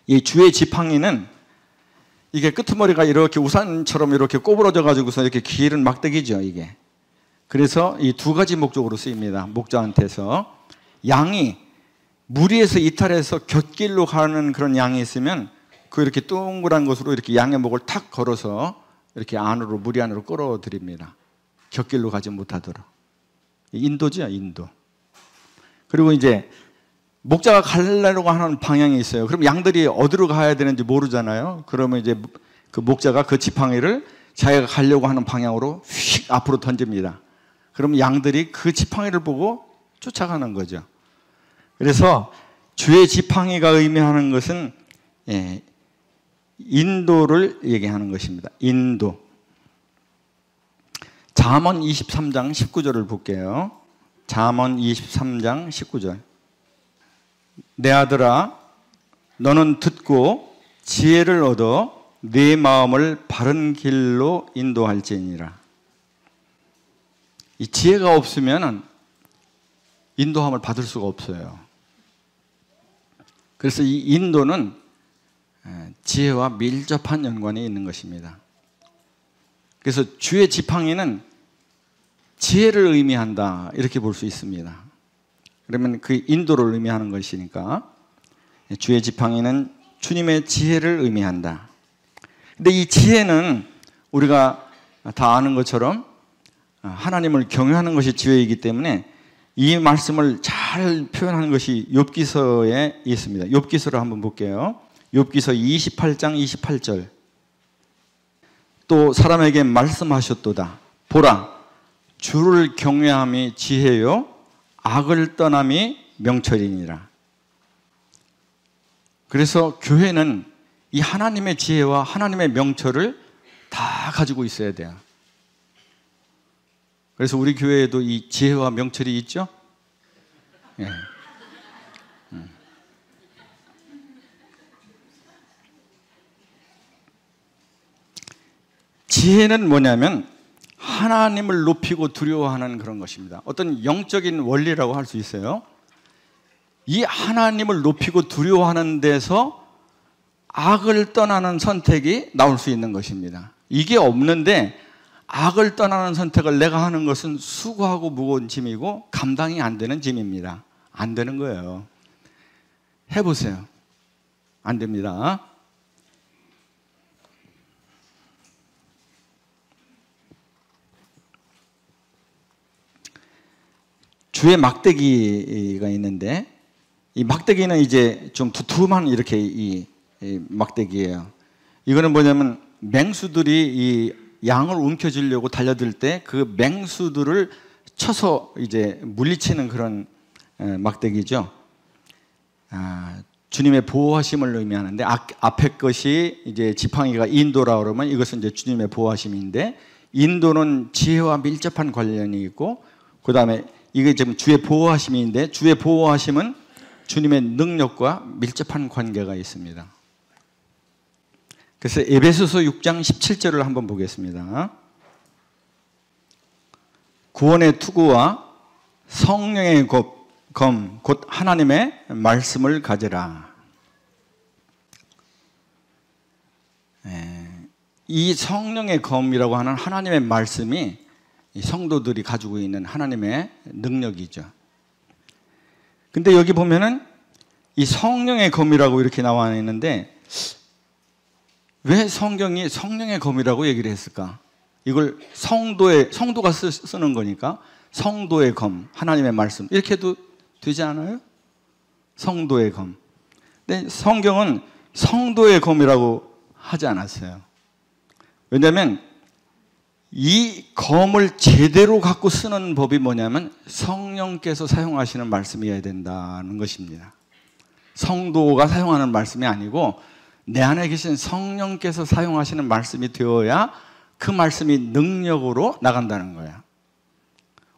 이 주의 지팡이는 이게 끄트머리가 이렇게 우산처럼 이렇게 꼬부러져 가지고서 이렇게 길은 막대기죠, 이게. 그래서 이 2가지 목적으로 쓰입니다. 목자한테서. 양이 무리에서 이탈해서 곁길로 가는 그런 양이 있으면 그 이렇게 동그란 것으로 이렇게 양의 목을 탁 걸어서 이렇게 안으로, 무리 안으로 끌어들입니다. 곁길로 가지 못하도록. 인도죠, 인도. 그리고 이제 목자가 가려고 하는 방향이 있어요. 그럼 양들이 어디로 가야 되는지 모르잖아요. 그러면 이제 그 목자가 그 지팡이를 자기가 가려고 하는 방향으로 휙 앞으로 던집니다. 그러면 양들이 그 지팡이를 보고 쫓아가는 거죠. 그래서 주의 지팡이가 의미하는 것은 인도를 얘기하는 것입니다. 인도. 잠언 23장 19절을 볼게요. 잠언 23장 19절. 내 아들아, 너는 듣고 지혜를 얻어 네 마음을 바른 길로 인도할지니라. 이 지혜가 없으면 인도함을 받을 수가 없어요. 그래서 이 인도는 지혜와 밀접한 연관이 있는 것입니다. 그래서 주의 지팡이는 지혜를 의미한다, 이렇게 볼 수 있습니다. 그러면 그 인도를 의미하는 것이니까 주의 지팡이는 주님의 지혜를 의미한다. 근데 이 지혜는 우리가 다 아는 것처럼 하나님을 경외하는 것이 지혜이기 때문에 이 말씀을 잘 표현하는 것이 욥기서에 있습니다. 욥기서를 한번 볼게요. 욥기서 28장 28절. 또 사람에게 말씀하셨도다. 보라, 주를 경외함이 지혜요 악을 떠남이 명철이니라. 그래서 교회는 이 하나님의 지혜와 하나님의 명철을 다 가지고 있어야 돼요. 그래서 우리 교회에도 이 지혜와 명철이 있죠? 예. 지혜는 뭐냐면 하나님을 높이고 두려워하는 그런 것입니다. 어떤 영적인 원리라고 할 수 있어요. 이 하나님을 높이고 두려워하는 데서 악을 떠나는 선택이 나올 수 있는 것입니다. 이게 없는데 악을 떠나는 선택을 내가 하는 것은 수고하고 무거운 짐이고 감당이 안 되는 짐입니다. 안 되는 거예요. 해보세요. 안 됩니다. 주에 막대기가 있는데 이 막대기는 이제 좀 두툼한 이렇게 이 막대기예요. 이거는 뭐냐면 맹수들이 이 양을 움켜쥐려고 달려들 때 그 맹수들을 쳐서 이제 물리치는 그런 막대기죠. 주님의 보호하심을 의미하는데 앞에 것이 이제 지팡이가 인도라 그러면 이것은 이제 주님의 보호하심인데 인도는 지혜와 밀접한 관련이 있고 그 다음에 이게 지금 주의 보호하심인데 주의 보호하심은 주님의 능력과 밀접한 관계가 있습니다. 그래서 에베소서 6장 17절을 한번 보겠습니다. 구원의 투구와 성령의 검, 곧 하나님의 말씀을 가지라. 이 성령의 검이라고 하는 하나님의 말씀이 성도들이 가지고 있는 하나님의 능력이죠. 근데 여기 보면은 이 성령의 검이라고 이렇게 나와 있는데 왜 성경이 성령의 검이라고 얘기를 했을까? 이걸 성도가 쓰는 거니까 성도의 검, 하나님의 말씀 이렇게 해도 되지 않아요? 성도의 검. 근데 성경은 성도의 검이라고 하지 않았어요. 왜냐하면 이 검을 제대로 갖고 쓰는 법이 뭐냐면 성령께서 사용하시는 말씀이어야 된다는 것입니다. 성도가 사용하는 말씀이 아니고 내 안에 계신 성령께서 사용하시는 말씀이 되어야 그 말씀이 능력으로 나간다는 거야.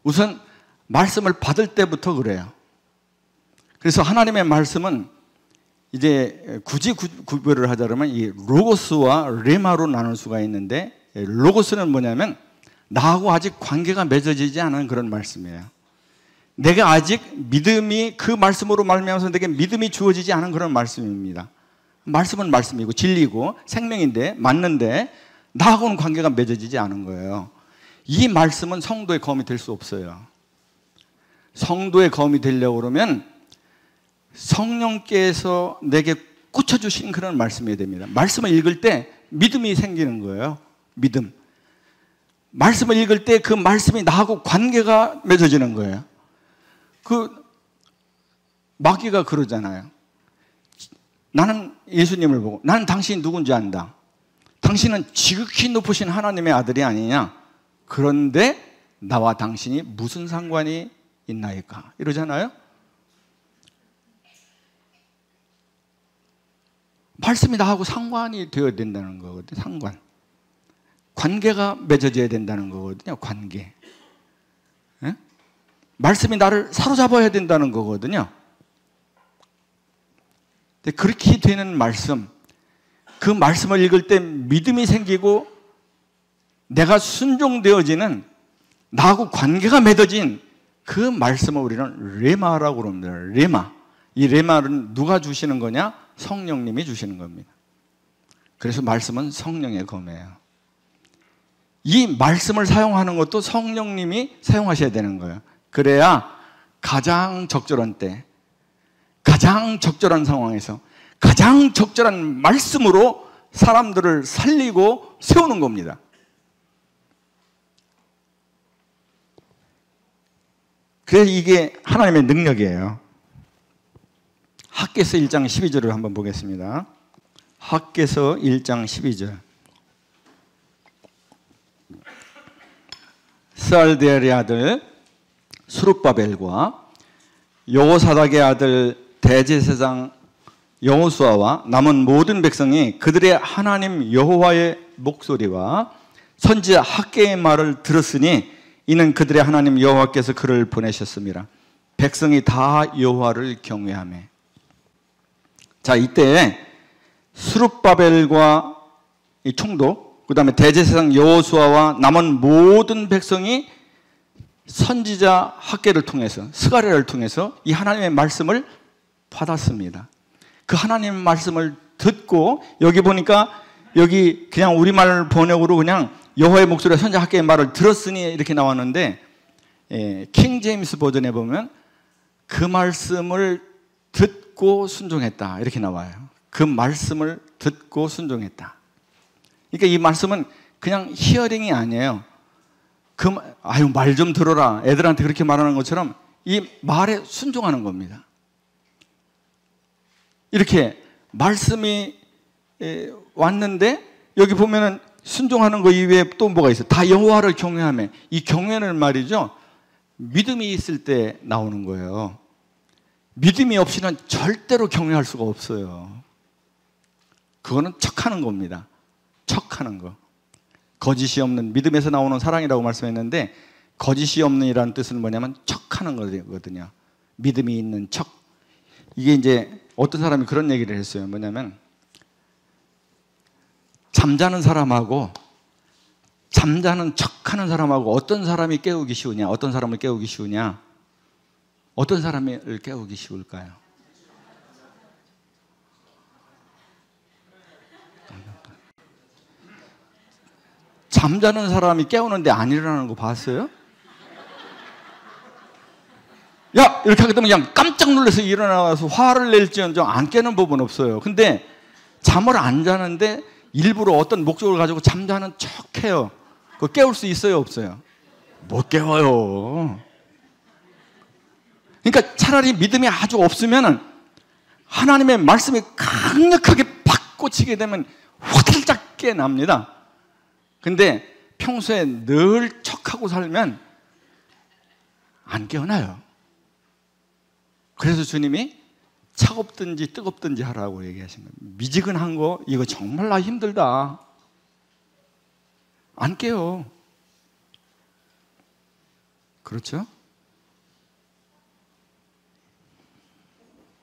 우선 말씀을 받을 때부터 그래요. 그래서 하나님의 말씀은 이제 굳이 구별을 하자면 이 로고스와 레마로 나눌 수가 있는데 로고스는 뭐냐면 나하고 아직 관계가 맺어지지 않은 그런 말씀이에요. 내가 아직 믿음이 그 말씀으로 말미암아서 내게 믿음이 주어지지 않은 그런 말씀입니다. 말씀은 말씀이고 진리고 생명인데 맞는데 나하고는 관계가 맺어지지 않은 거예요. 이 말씀은 성도의 검이 될 수 없어요. 성도의 검이 되려고 그러면 성령께서 내게 꽂혀주신 그런 말씀이 됩니다. 말씀을 읽을 때 믿음이 생기는 거예요. 믿음. 말씀을 읽을 때 그 말씀이 나하고 관계가 맺어지는 거예요. 그 마귀가 그러잖아요. 나는 예수님을 보고 나는 당신이 누군지 안다. 당신은 지극히 높으신 하나님의 아들이 아니냐. 그런데 나와 당신이 무슨 상관이 있나이까 이러잖아요. 말씀이 나하고 상관이 되어야 된다는 거거든요. 상관. 관계가 맺어져야 된다는 거거든요. 관계. 네? 말씀이 나를 사로잡아야 된다는 거거든요. 근데 그렇게 되는 말씀, 그 말씀을 읽을 때 믿음이 생기고 내가 순종되어지는 나하고 관계가 맺어진 그 말씀을 우리는 레마라고 그럽니다. 레마. 이 레마는 누가 주시는 거냐? 성령님이 주시는 겁니다. 그래서 말씀은 성령의 검이에요. 이 말씀을 사용하는 것도 성령님이 사용하셔야 되는 거예요. 그래야 가장 적절한 때, 가장 적절한 상황에서 가장 적절한 말씀으로 사람들을 살리고 세우는 겁니다. 그래서 이게 하나님의 능력이에요. 학개서 1장 12절을 한번 보겠습니다. 학개서 1장 12절. 스알디엘의 아들 수룹바벨과 여호사닥의 아들 대제사장 여호수아와 남은 모든 백성이 그들의 하나님 여호와의 목소리와 선지자 학개의 말을 들었으니 이는 그들의 하나님 여호와께서 그를 보내셨습니다. 백성이 다 여호와를 경외하며. 자, 이때 수룹바벨과 이 총독, 그 다음에 대제사장 여호수아와 남은 모든 백성이 선지자 학개를 통해서, 스가랴를 통해서 이 하나님의 말씀을 받았습니다. 그 하나님의 말씀을 듣고, 여기 보니까 여기 그냥 우리말 번역으로 그냥 여호와의 목소리와 선지자 학개의 말을 들었으니 이렇게 나왔는데, 킹 제임스 버전에 보면 그 말씀을 듣고 순종했다 이렇게 나와요. 그 말씀을 듣고 순종했다. 그러니까 이 말씀은 그냥 히어링이 아니에요. 말 좀 들어라. 애들한테 그렇게 말하는 것처럼 이 말에 순종하는 겁니다. 이렇게 말씀이 왔는데 여기 보면은 순종하는 거 이외에 또 뭐가 있어요? 다 여호와를 경외하며. 이 경외는 말이죠, 믿음이 있을 때 나오는 거예요. 믿음이 없이는 절대로 경외할 수가 없어요. 그거는 척하는 겁니다. 척하는 거. 거짓이 없는, 믿음에서 나오는 사랑이라고 말씀했는데 거짓이 없는이라는 뜻은 뭐냐면 척하는 거거든요. 믿음이 있는 척. 이게 이제 어떤 사람이 그런 얘기를 했어요. 뭐냐면 잠자는 사람하고 잠자는 척하는 사람하고 어떤 사람이 깨우기 쉬우냐, 어떤 사람을 깨우기 쉬우냐, 어떤 사람을 깨우기 쉬울까요? 잠자는 사람이 깨우는데 안 일어나는 거 봤어요? 야! 이렇게 하게 되면 그냥 깜짝 놀라서 일어나서 화를 낼지언정 안 깨는 법은 없어요. 근데 잠을 안 자는데 일부러 어떤 목적을 가지고 잠자는 척 해요. 그거 깨울 수 있어요, 없어요? 못 깨워요. 그러니까 차라리 믿음이 아주 없으면 하나님의 말씀이 강력하게 팍 꽂히게 되면 화들짝 깨납니다. 근데 평소에 늘 척하고 살면 안 깨어나요. 그래서 주님이 차갑든지 뜨겁든지 하라고 얘기하신 거예요. 미지근한 거 이거 정말 나 힘들다. 안 깨요. 그렇죠?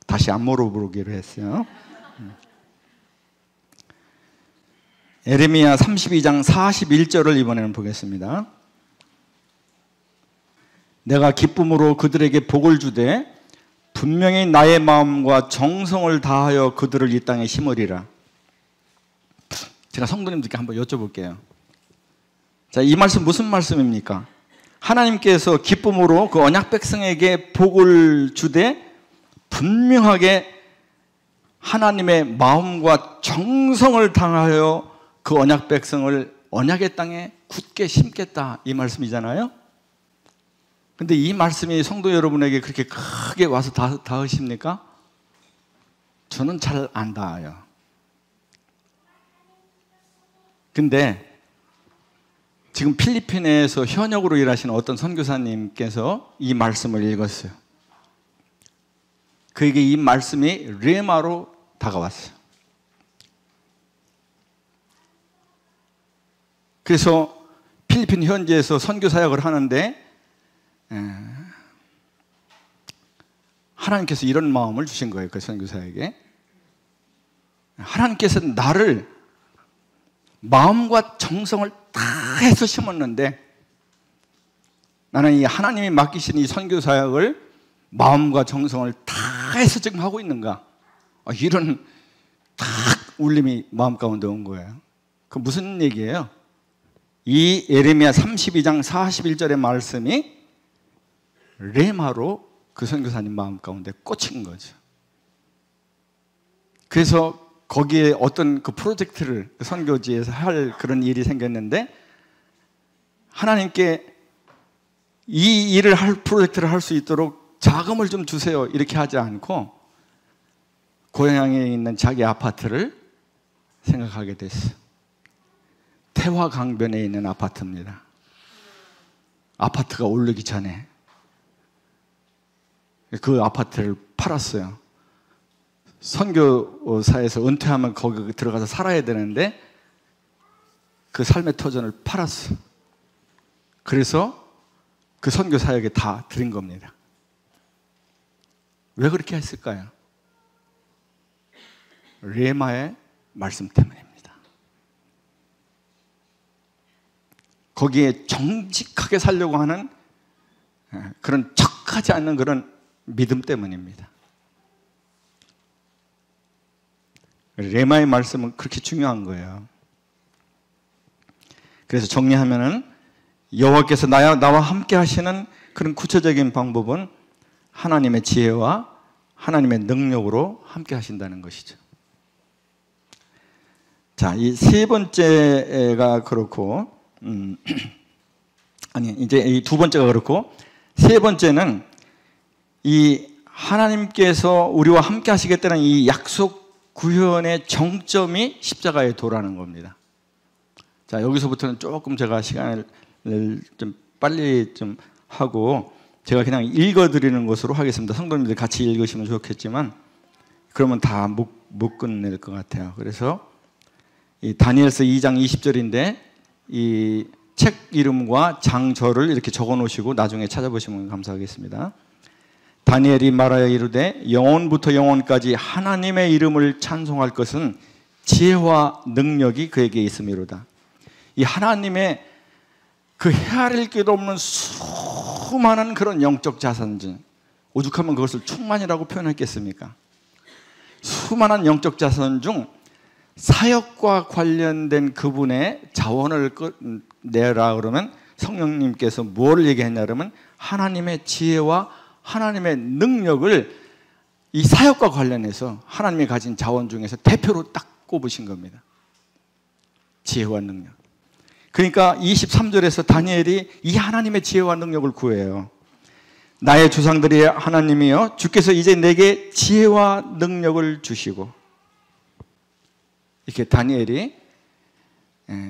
다시 안 물어보기로 했어요. 예레미야 32장 41절을 이번에는 보겠습니다. 내가 기쁨으로 그들에게 복을 주되 분명히 나의 마음과 정성을 다하여 그들을 이 땅에 심으리라. 제가 성도님들께 한번 여쭤볼게요. 자, 이 말씀 무슨 말씀입니까? 하나님께서 기쁨으로 그 언약 백성에게 복을 주되 분명하게 하나님의 마음과 정성을 다하여 그 언약 백성을 언약의 땅에 굳게 심겠다, 이 말씀이잖아요. 근데 이 말씀이 성도 여러분에게 그렇게 크게 와서 닿으십니까? 저는 잘 안 닿아요. 근데 지금 필리핀에서 현역으로 일하시는 어떤 선교사님께서 이 말씀을 읽었어요. 그에게 이 말씀이 레마로 다가왔어요. 그래서 필리핀 현지에서 선교 사역을 하는데 하나님께서 이런 마음을 주신 거예요. 그 선교사에게. 하나님께서 나를 마음과 정성을 다 해서 심었는데 나는 이 하나님이 맡기신 이 선교 사역을 마음과 정성을 다 해서 지금 하고 있는가? 이런 딱 울림이 마음 가운데 온 거예요. 그 무슨 얘기예요? 이 예레미야 32장 41절의 말씀이 레마로 그 선교사님 마음 가운데 꽂힌 거죠. 그래서 거기에 어떤 그 프로젝트를 선교지에서 할 그런 일이 생겼는데 하나님께 이 일을 할 프로젝트를 할 수 있도록 자금을 좀 주세요 이렇게 하지 않고 고향에 있는 자기 아파트를 생각하게 됐어요. 태화강변에 있는 아파트입니다. 아파트가 오르기 전에 그 아파트를 팔았어요. 선교사에서 은퇴하면 거기 들어가서 살아야 되는데 그 삶의 터전을 팔았어. 그래서 그 선교사에게 다 드린 겁니다. 왜 그렇게 했을까요? 레마의 말씀 때문입니다. 거기에 정직하게 살려고 하는 그런 척하지 않는 그런 믿음 때문입니다. 레마의 말씀은 그렇게 중요한 거예요. 그래서 정리하면은 여호와께서 나와 함께 하시는 그런 구체적인 방법은 하나님의 지혜와 하나님의 능력으로 함께 하신다는 것이죠. 자, 이 세 번째가 그렇고, 이제 이 두 번째가 그렇고, 세 번째는 이 하나님께서 우리와 함께 하시겠다는 이 약속 구현의 정점이 십자가의 도라는 겁니다. 자, 여기서부터는 조금 제가 시간을 좀 빨리 좀 하고 제가 그냥 읽어드리는 것으로 하겠습니다. 성도님들 같이 읽으시면 좋겠지만 그러면 다 못 끝낼 것 같아요. 그래서 이 다니엘서 2장 20절인데 이 책 이름과 장절을 이렇게 적어 놓으시고 나중에 찾아보시면 감사하겠습니다. 다니엘이 말하여 이르되 영원부터 영원까지 하나님의 이름을 찬송할 것은 지혜와 능력이 그에게 있음이로다. 이 하나님의 그 헤아릴 길도 없는 수많은 그런 영적 자산, 오죽하면 그것을 충만이라고 표현했겠습니까? 수많은 영적 자산 중 사역과 관련된 그분의 자원을 내라 그러면 성령님께서 뭘 얘기했냐 그러면 하나님의 지혜와 하나님의 능력을 이 사역과 관련해서 하나님이 가진 자원 중에서 대표로 딱 꼽으신 겁니다. 지혜와 능력. 그러니까 23절에서 다니엘이 이 하나님의 지혜와 능력을 구해요. 나의 조상들이 하나님이여 주께서 이제 내게 지혜와 능력을 주시고, 이렇게 다니엘이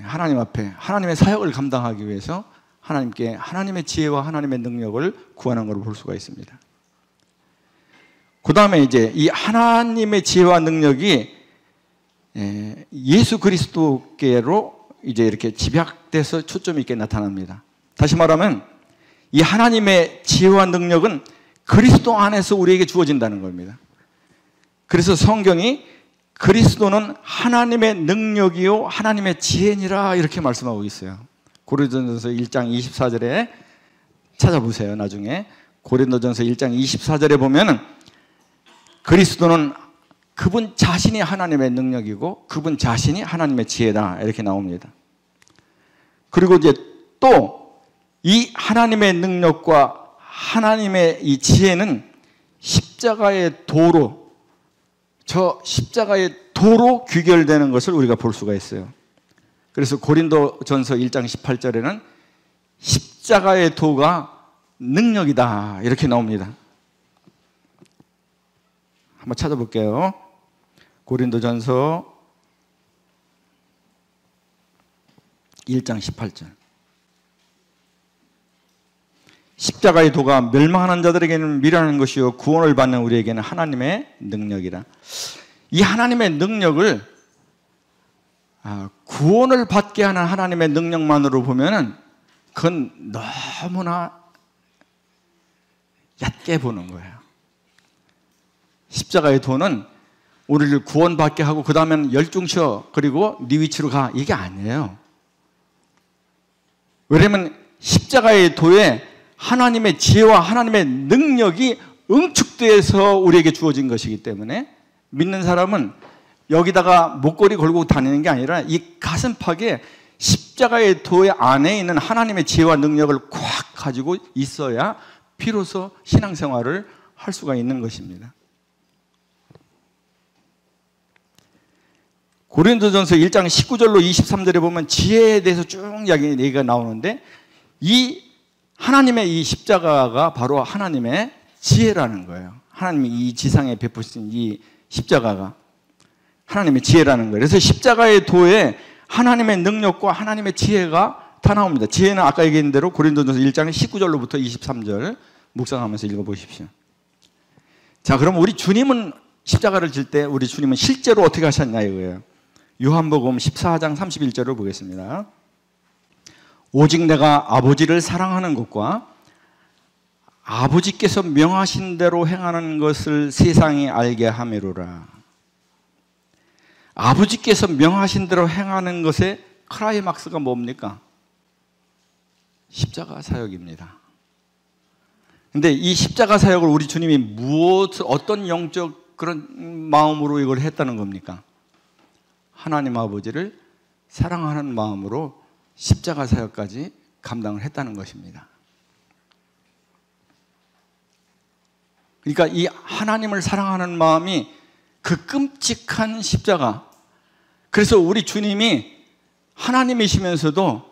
하나님 앞에 하나님의 사역을 감당하기 위해서 하나님께 하나님의 지혜와 하나님의 능력을 구하는 것을 볼 수가 있습니다. 그 다음에 이제 이 하나님의 지혜와 능력이 예수 그리스도께로 이제 이렇게 집약돼서 초점 있게 나타납니다. 다시 말하면 이 하나님의 지혜와 능력은 그리스도 안에서 우리에게 주어진다는 겁니다. 그래서 성경이 그리스도는 하나님의 능력이요 하나님의 지혜니라 이렇게 말씀하고 있어요. 고린도전서 1장 24절에 찾아보세요. 나중에 고린도전서 1장 24절에 보면은 그리스도는 그분 자신이 하나님의 능력이고 그분 자신이 하나님의 지혜다 이렇게 나옵니다. 그리고 이제 또 이 하나님의 능력과 하나님의 이 지혜는 십자가의 도로, 저 십자가의 도로 귀결되는 것을 우리가 볼 수가 있어요. 그래서 고린도전서 1장 18절에는 십자가의 도가 능력이다 이렇게 나옵니다. 한번 찾아볼게요. 고린도전서 1장 18절. 십자가의 도가 멸망하는 자들에게는 미련한 것이요 구원을 받는 우리에게는 하나님의 능력이라. 이 하나님의 능력을 구원을 받게 하는 하나님의 능력만으로 보면은 그건 너무나 얕게 보는 거예요. 십자가의 도는 우리를 구원받게 하고 그 다음에는 열중셔 그리고 네 위치로 가 이게 아니에요. 왜냐하면 십자가의 도에 하나님의 지혜와 하나님의 능력이 응축돼서 우리에게 주어진 것이기 때문에 믿는 사람은 여기다가 목걸이 걸고 다니는 게 아니라 이 가슴팍에 십자가의 도의 안에 있는 하나님의 지혜와 능력을 콱 가지고 있어야 비로소 신앙생활을 할 수가 있는 것입니다. 고린도전서 1장 19절로 23절에 보면 지혜에 대해서 쭉 얘기가 나오는데 이 하나님의 이 십자가가 바로 하나님의 지혜라는 거예요. 하나님이 이 지상에 베푸신 이 십자가가 하나님의 지혜라는 거예요. 그래서 십자가의 도에 하나님의 능력과 하나님의 지혜가 다 나옵니다. 지혜는 아까 얘기한 대로 고린도전서 1장 19절로부터 23절 묵상하면서 읽어보십시오. 자, 그럼 우리 주님은 십자가를 질 때 우리 주님은 실제로 어떻게 하셨냐 이거예요. 요한복음 14장 31절을 보겠습니다. 오직 내가 아버지를 사랑하는 것과 아버지께서 명하신 대로 행하는 것을 세상이 알게 함이로라. 아버지께서 명하신 대로 행하는 것의 클라이막스가 뭡니까? 십자가 사역입니다. 근데 이 십자가 사역을 우리 주님이 어떤 영적 그런 마음으로 이걸 했다는 겁니까? 하나님 아버지를 사랑하는 마음으로 십자가 사역까지 감당을 했다는 것입니다. 그러니까 이 하나님을 사랑하는 마음이 그 끔찍한 십자가, 그래서 우리 주님이 하나님이시면서도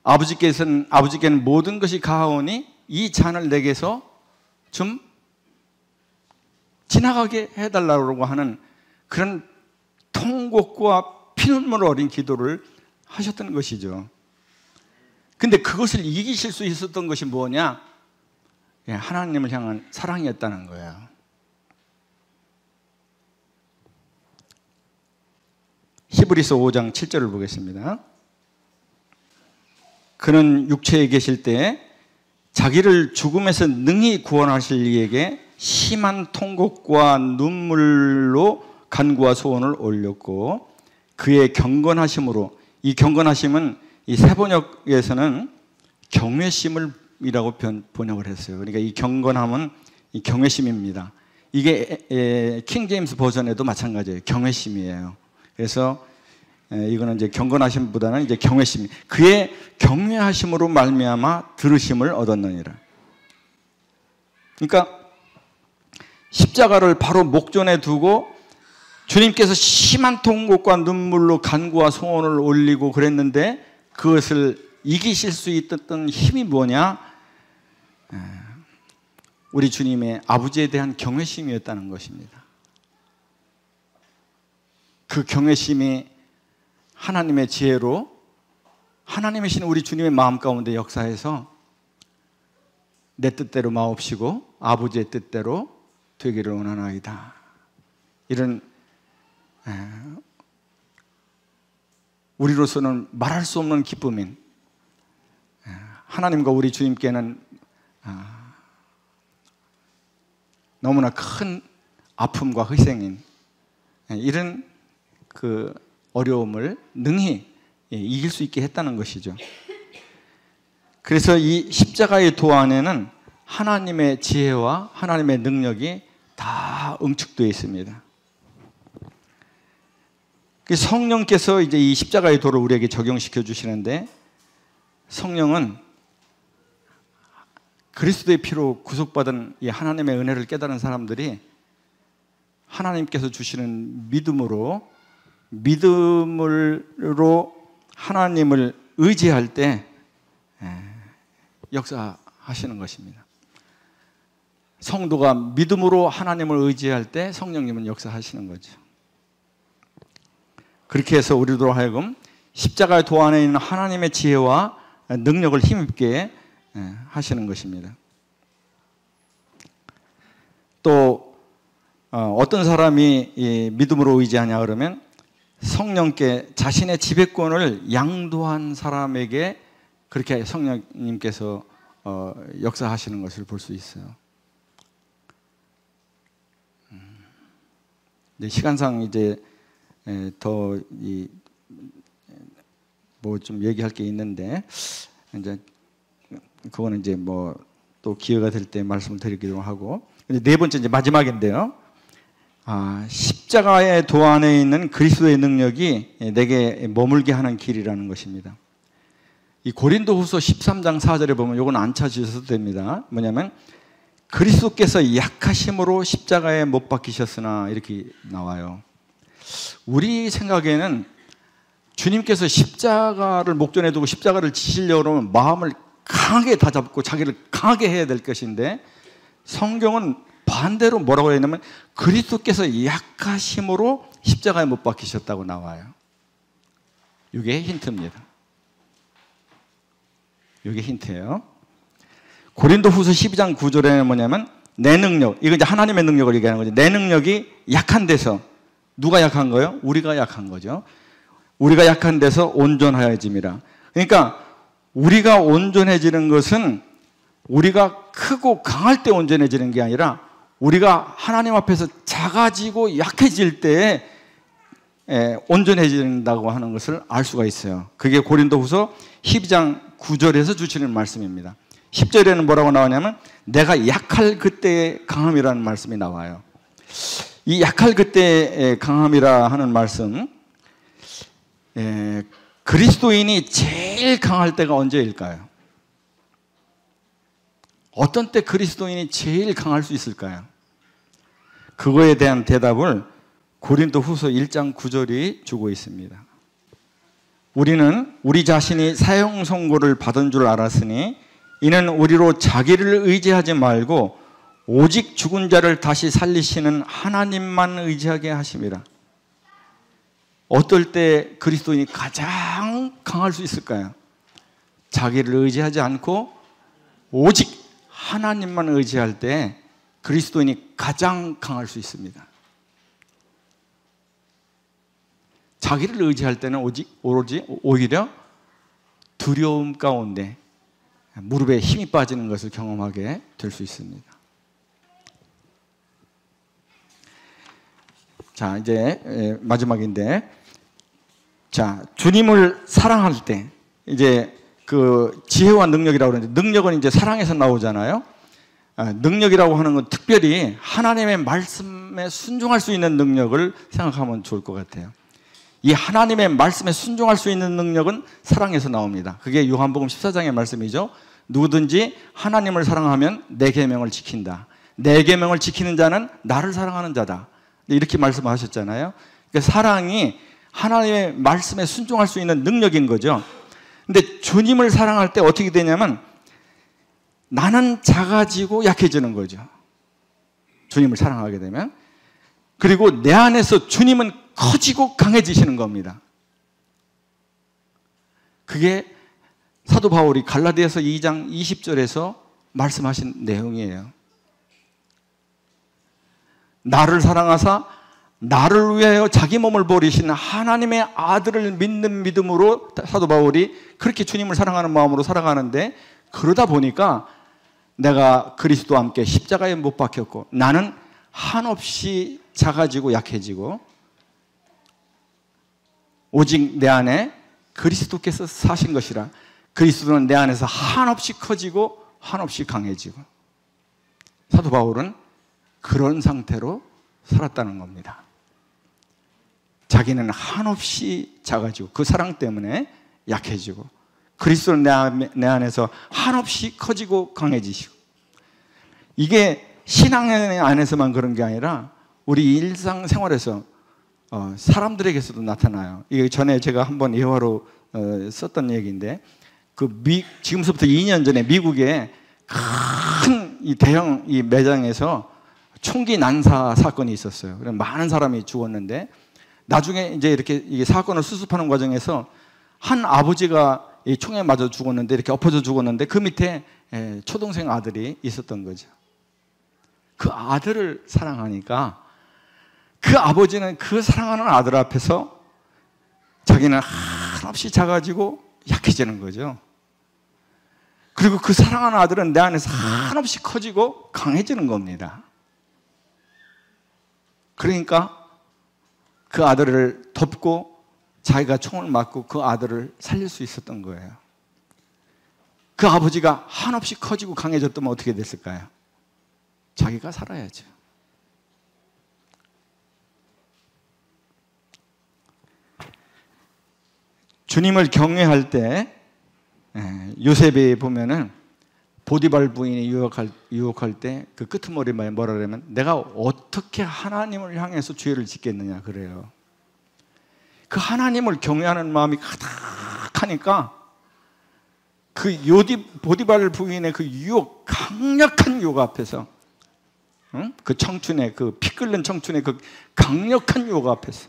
아버지께는 모든 것이 가하오니 이 잔을 내게서 좀 지나가게 해달라고 하는 그런 통곡과 피눈물 어린 기도를 하셨던 것이죠. 근데 그것을 이기실 수 있었던 것이 뭐냐? 하나님을 향한 사랑이었다는 거예요. 히브리서 5장 7절을 보겠습니다. 그는 육체에 계실 때 자기를 죽음에서 능히 구원하실 이에게 심한 통곡과 눈물로 간구와 소원을 올렸고 그의 경건하심으로, 이 경건하심은 이 세번역에서는 경외심이라고 번역을 했어요. 그러니까 이 경건함은 이 경외심입니다. 이게 킹 제임스 버전에도 마찬가지예요. 경외심이에요. 그래서 이거는 이제 경건하심보다는 이제 경외심. 그의 경외하심으로 말미암아 들으심을 얻었느니라. 그러니까 십자가를 바로 목전에 두고 주님께서 심한 통곡과 눈물로 간구와 소원을 올리고 그랬는데 그것을 이기실 수 있었던 힘이 뭐냐? 우리 주님의 아버지에 대한 경외심이었다는 것입니다. 그 경외심이 하나님의 지혜로 하나님이신 우리 주님의 마음 가운데 역사해서 내 뜻대로 마옵시고 아버지의 뜻대로 되기를 원하나이다. 이런 우리로서는 말할 수 없는 기쁨인, 하나님과 우리 주님께는 너무나 큰 아픔과 희생인 이런 그 어려움을 능히 이길 수 있게 했다는 것이죠. 그래서 이 십자가의 도 안에는 하나님의 지혜와 하나님의 능력이 다 응축되어 있습니다. 성령께서 이제 이 십자가의 도를 우리에게 적용시켜 주시는데, 성령은 그리스도의 피로 구속받은 이 하나님의 은혜를 깨달은 사람들이 하나님께서 주시는 믿음으로 하나님을 의지할 때 역사하시는 것입니다. 성도가 믿음으로 하나님을 의지할 때 성령님은 역사하시는 거죠. 그렇게 해서 우리로 하여금 십자가의 도 안에 있는 하나님의 지혜와 능력을 힘있게 하시는 것입니다. 또 어떤 사람이 믿음으로 의지하냐 그러면 성령께 자신의 지배권을 양도한 사람에게 그렇게 성령님께서 역사하시는 것을 볼 수 있어요. 시간상 이제 더 뭐 좀 얘기할 게 있는데 이제 그거는 이제 뭐 또 기회가 될 때 말씀을 드리기도 하고, 네 번째 이제 마지막인데요. 십자가의 도 안에 있는 그리스도의 능력이 내게 머물게 하는 길이라는 것입니다. 이 고린도후서 13장 4절에 보면 이건 안 찾으셔도 됩니다. 뭐냐면 그리스도께서 약하심으로 십자가에 못 박히셨으나 이렇게 나와요. 우리 생각에는 주님께서 십자가를 목전에 두고 십자가를 지시려고 하면 마음을 강하게 다잡고 자기를 강하게 해야 될 것인데, 성경은 반대로 뭐라고 했냐면 그리스도께서 약하심으로 십자가에 못 박히셨다고 나와요. 이게 힌트입니다. 이게 힌트예요. 고린도후서 12장 9절에는 뭐냐면 내 능력, 이거 이제 하나님의 능력을 얘기하는 거죠. 내 능력이 약한 데서, 누가 약한 거예요? 우리가 약한 거죠. 우리가 약한 데서 온전하여짐이라. 그러니까 우리가 온전해지는 것은 우리가 크고 강할 때 온전해지는 게 아니라 우리가 하나님 앞에서 작아지고 약해질 때에 온전해진다고 하는 것을 알 수가 있어요. 그게 고린도후서 12장 9절에서 주시는 말씀입니다. 10절에는 뭐라고 나오냐면 내가 약할 그때의 강함이라는 말씀이 나와요. 이 약할 그때의 강함이라 하는 말씀, 그리스도인이 제일 강할 때가 언제일까요? 어떤 때 그리스도인이 제일 강할 수 있을까요? 그거에 대한 대답을 고린도후서 1장 9절이 주고 있습니다. 우리는 우리 자신이 사형 선고를 받은 줄 알았으니 이는 우리로 자기를 의지하지 말고 오직 죽은 자를 다시 살리시는 하나님만 의지하게 하심이라. 어떨 때 그리스도인이 가장 강할 수 있을까요? 자기를 의지하지 않고 오직 하나님만 의지할 때 그리스도인이 가장 강할 수 있습니다. 자기를 의지할 때는 오로지 오히려 두려움 가운데 무릎에 힘이 빠지는 것을 경험하게 될 수 있습니다. 자, 이제 마지막인데, 자, 주님을 사랑할 때, 이제 그 지혜와 능력이라고 그러는데, 능력은 이제 사랑에서 나오잖아요. 능력이라고 하는 건 특별히 하나님의 말씀에 순종할 수 있는 능력을 생각하면 좋을 것 같아요. 이 하나님의 말씀에 순종할 수 있는 능력은 사랑에서 나옵니다. 그게 요한복음 14장의 말씀이죠. 누구든지 하나님을 사랑하면 내 계명을 지킨다. 내 계명을 지키는 자는 나를 사랑하는 자다. 이렇게 말씀하셨잖아요. 그러니까 사랑이 하나님의 말씀에 순종할 수 있는 능력인 거죠. 근데 주님을 사랑할 때 어떻게 되냐면 나는 작아지고 약해지는 거죠. 주님을 사랑하게 되면. 그리고 내 안에서 주님은 커지고 강해지시는 겁니다. 그게 사도 바울이 갈라디아서 2장 20절에서 말씀하신 내용이에요. 나를 사랑하사 나를 위하여 자기 몸을 버리신 하나님의 아들을 믿는 믿음으로 사도 바울이 그렇게 주님을 사랑하는 마음으로 살아가는데, 그러다 보니까 내가 그리스도와 함께 십자가에 못 박혔고 나는 한없이 작아지고 약해지고 오직 내 안에 그리스도께서 사신 것이라. 그리스도는 내 안에서 한없이 커지고 한없이 강해지고. 사도 바울은 그런 상태로 살았다는 겁니다. 자기는 한없이 작아지고 그 사랑 때문에 약해지고, 그리스도는 내 안에서 한없이 커지고 강해지시고. 이게 신앙 안에서만 그런 게 아니라 우리 일상생활에서 사람들에게서도 나타나요. 이게 전에 제가 한번 예화로 썼던 얘기인데, 지금서부터 2년 전에 미국에 큰 이 대형 이 매장에서 총기 난사 사건이 있었어요. 그래서 많은 사람이 죽었는데, 나중에 이제 이렇게 이 사건을 수습하는 과정에서 한 아버지가 이 총에 맞아 죽었는데, 이렇게 엎어져 죽었는데 그 밑에 초동생 아들이 있었던 거죠. 그 아들을 사랑하니까 그 아버지는 그 사랑하는 아들 앞에서 자기는 한없이 작아지고 약해지는 거죠. 그리고 그 사랑하는 아들은 내 안에서 한없이 커지고 강해지는 겁니다. 그러니까 그 아들을 덮고 자기가 총을 맞고 그 아들을 살릴 수 있었던 거예요. 그 아버지가 한없이 커지고 강해졌다면 어떻게 됐을까요? 자기가 살아야죠. 주님을 경외할 때 요셉에 보면은 보디발 부인이 유혹할 때 그 끄트머리에 뭐라 그러면 내가 어떻게 하나님을 향해서 죄를 짓겠느냐 그래요. 그 하나님을 경외하는 마음이 가득하니까 그 보디발 부인의 그 유혹, 강력한 유혹 앞에서, 그 청춘의 그 피 끓는 청춘의 그 강력한 유혹 앞에서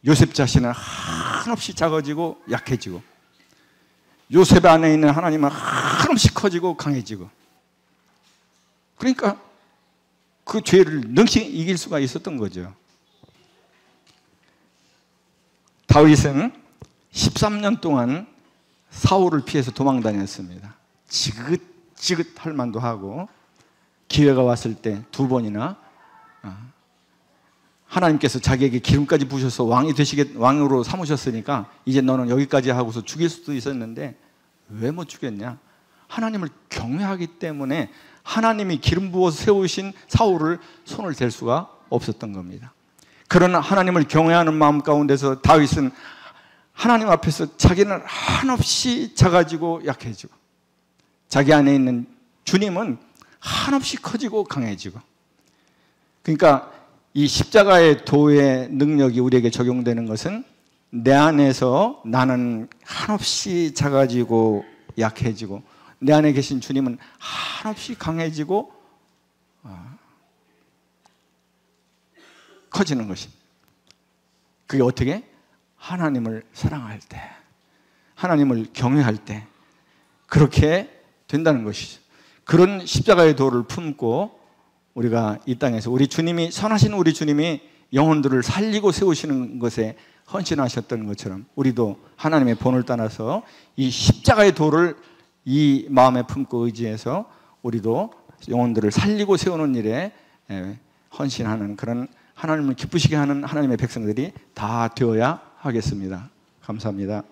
요셉 자신은 한없이 작아지고 약해지고, 요셉 안에 있는 하나님은 한없이 커지고 강해지고, 그러니까 그 죄를 능히 이길 수가 있었던 거죠. 다윗은 13년 동안 사울을 피해서 도망다녔습니다. 지긋지긋할 만도 하고, 기회가 왔을 때 2번이나 하나님께서 자기에게 기름까지 부으셔서 왕으로 삼으셨으니까 이제 너는 여기까지 하고서 죽일 수도 있었는데 왜 못 죽였냐? 하나님을 경외하기 때문에 하나님이 기름 부어서 세우신 사울을 손을 댈 수가 없었던 겁니다. 그러나 하나님을 경외하는 마음 가운데서 다윗은 하나님 앞에서 자기는 한없이 작아지고 약해지고, 자기 안에 있는 주님은 한없이 커지고 강해지고, 그러니까 이 십자가의 도의 능력이 우리에게 적용되는 것은 내 안에서 나는 한없이 작아지고 약해지고, 내 안에 계신 주님은 한없이 강해지고 커지는 것입니다. 그게 어떻게? 하나님을 사랑할 때, 하나님을 경외할 때 그렇게 된다는 것이죠. 그런 십자가의 도를 품고 우리가 이 땅에서 우리 주님이, 선하신 우리 주님이 영혼들을 살리고 세우시는 것에 헌신하셨던 것처럼 우리도 하나님의 본을 따라서 이 십자가의 도를 이 마음에 품고 의지해서 우리도 영혼들을 살리고 세우는 일에 헌신하는, 그런 하나님을 기쁘시게 하는 하나님의 백성들이 다 되어야 하겠습니다. 감사합니다.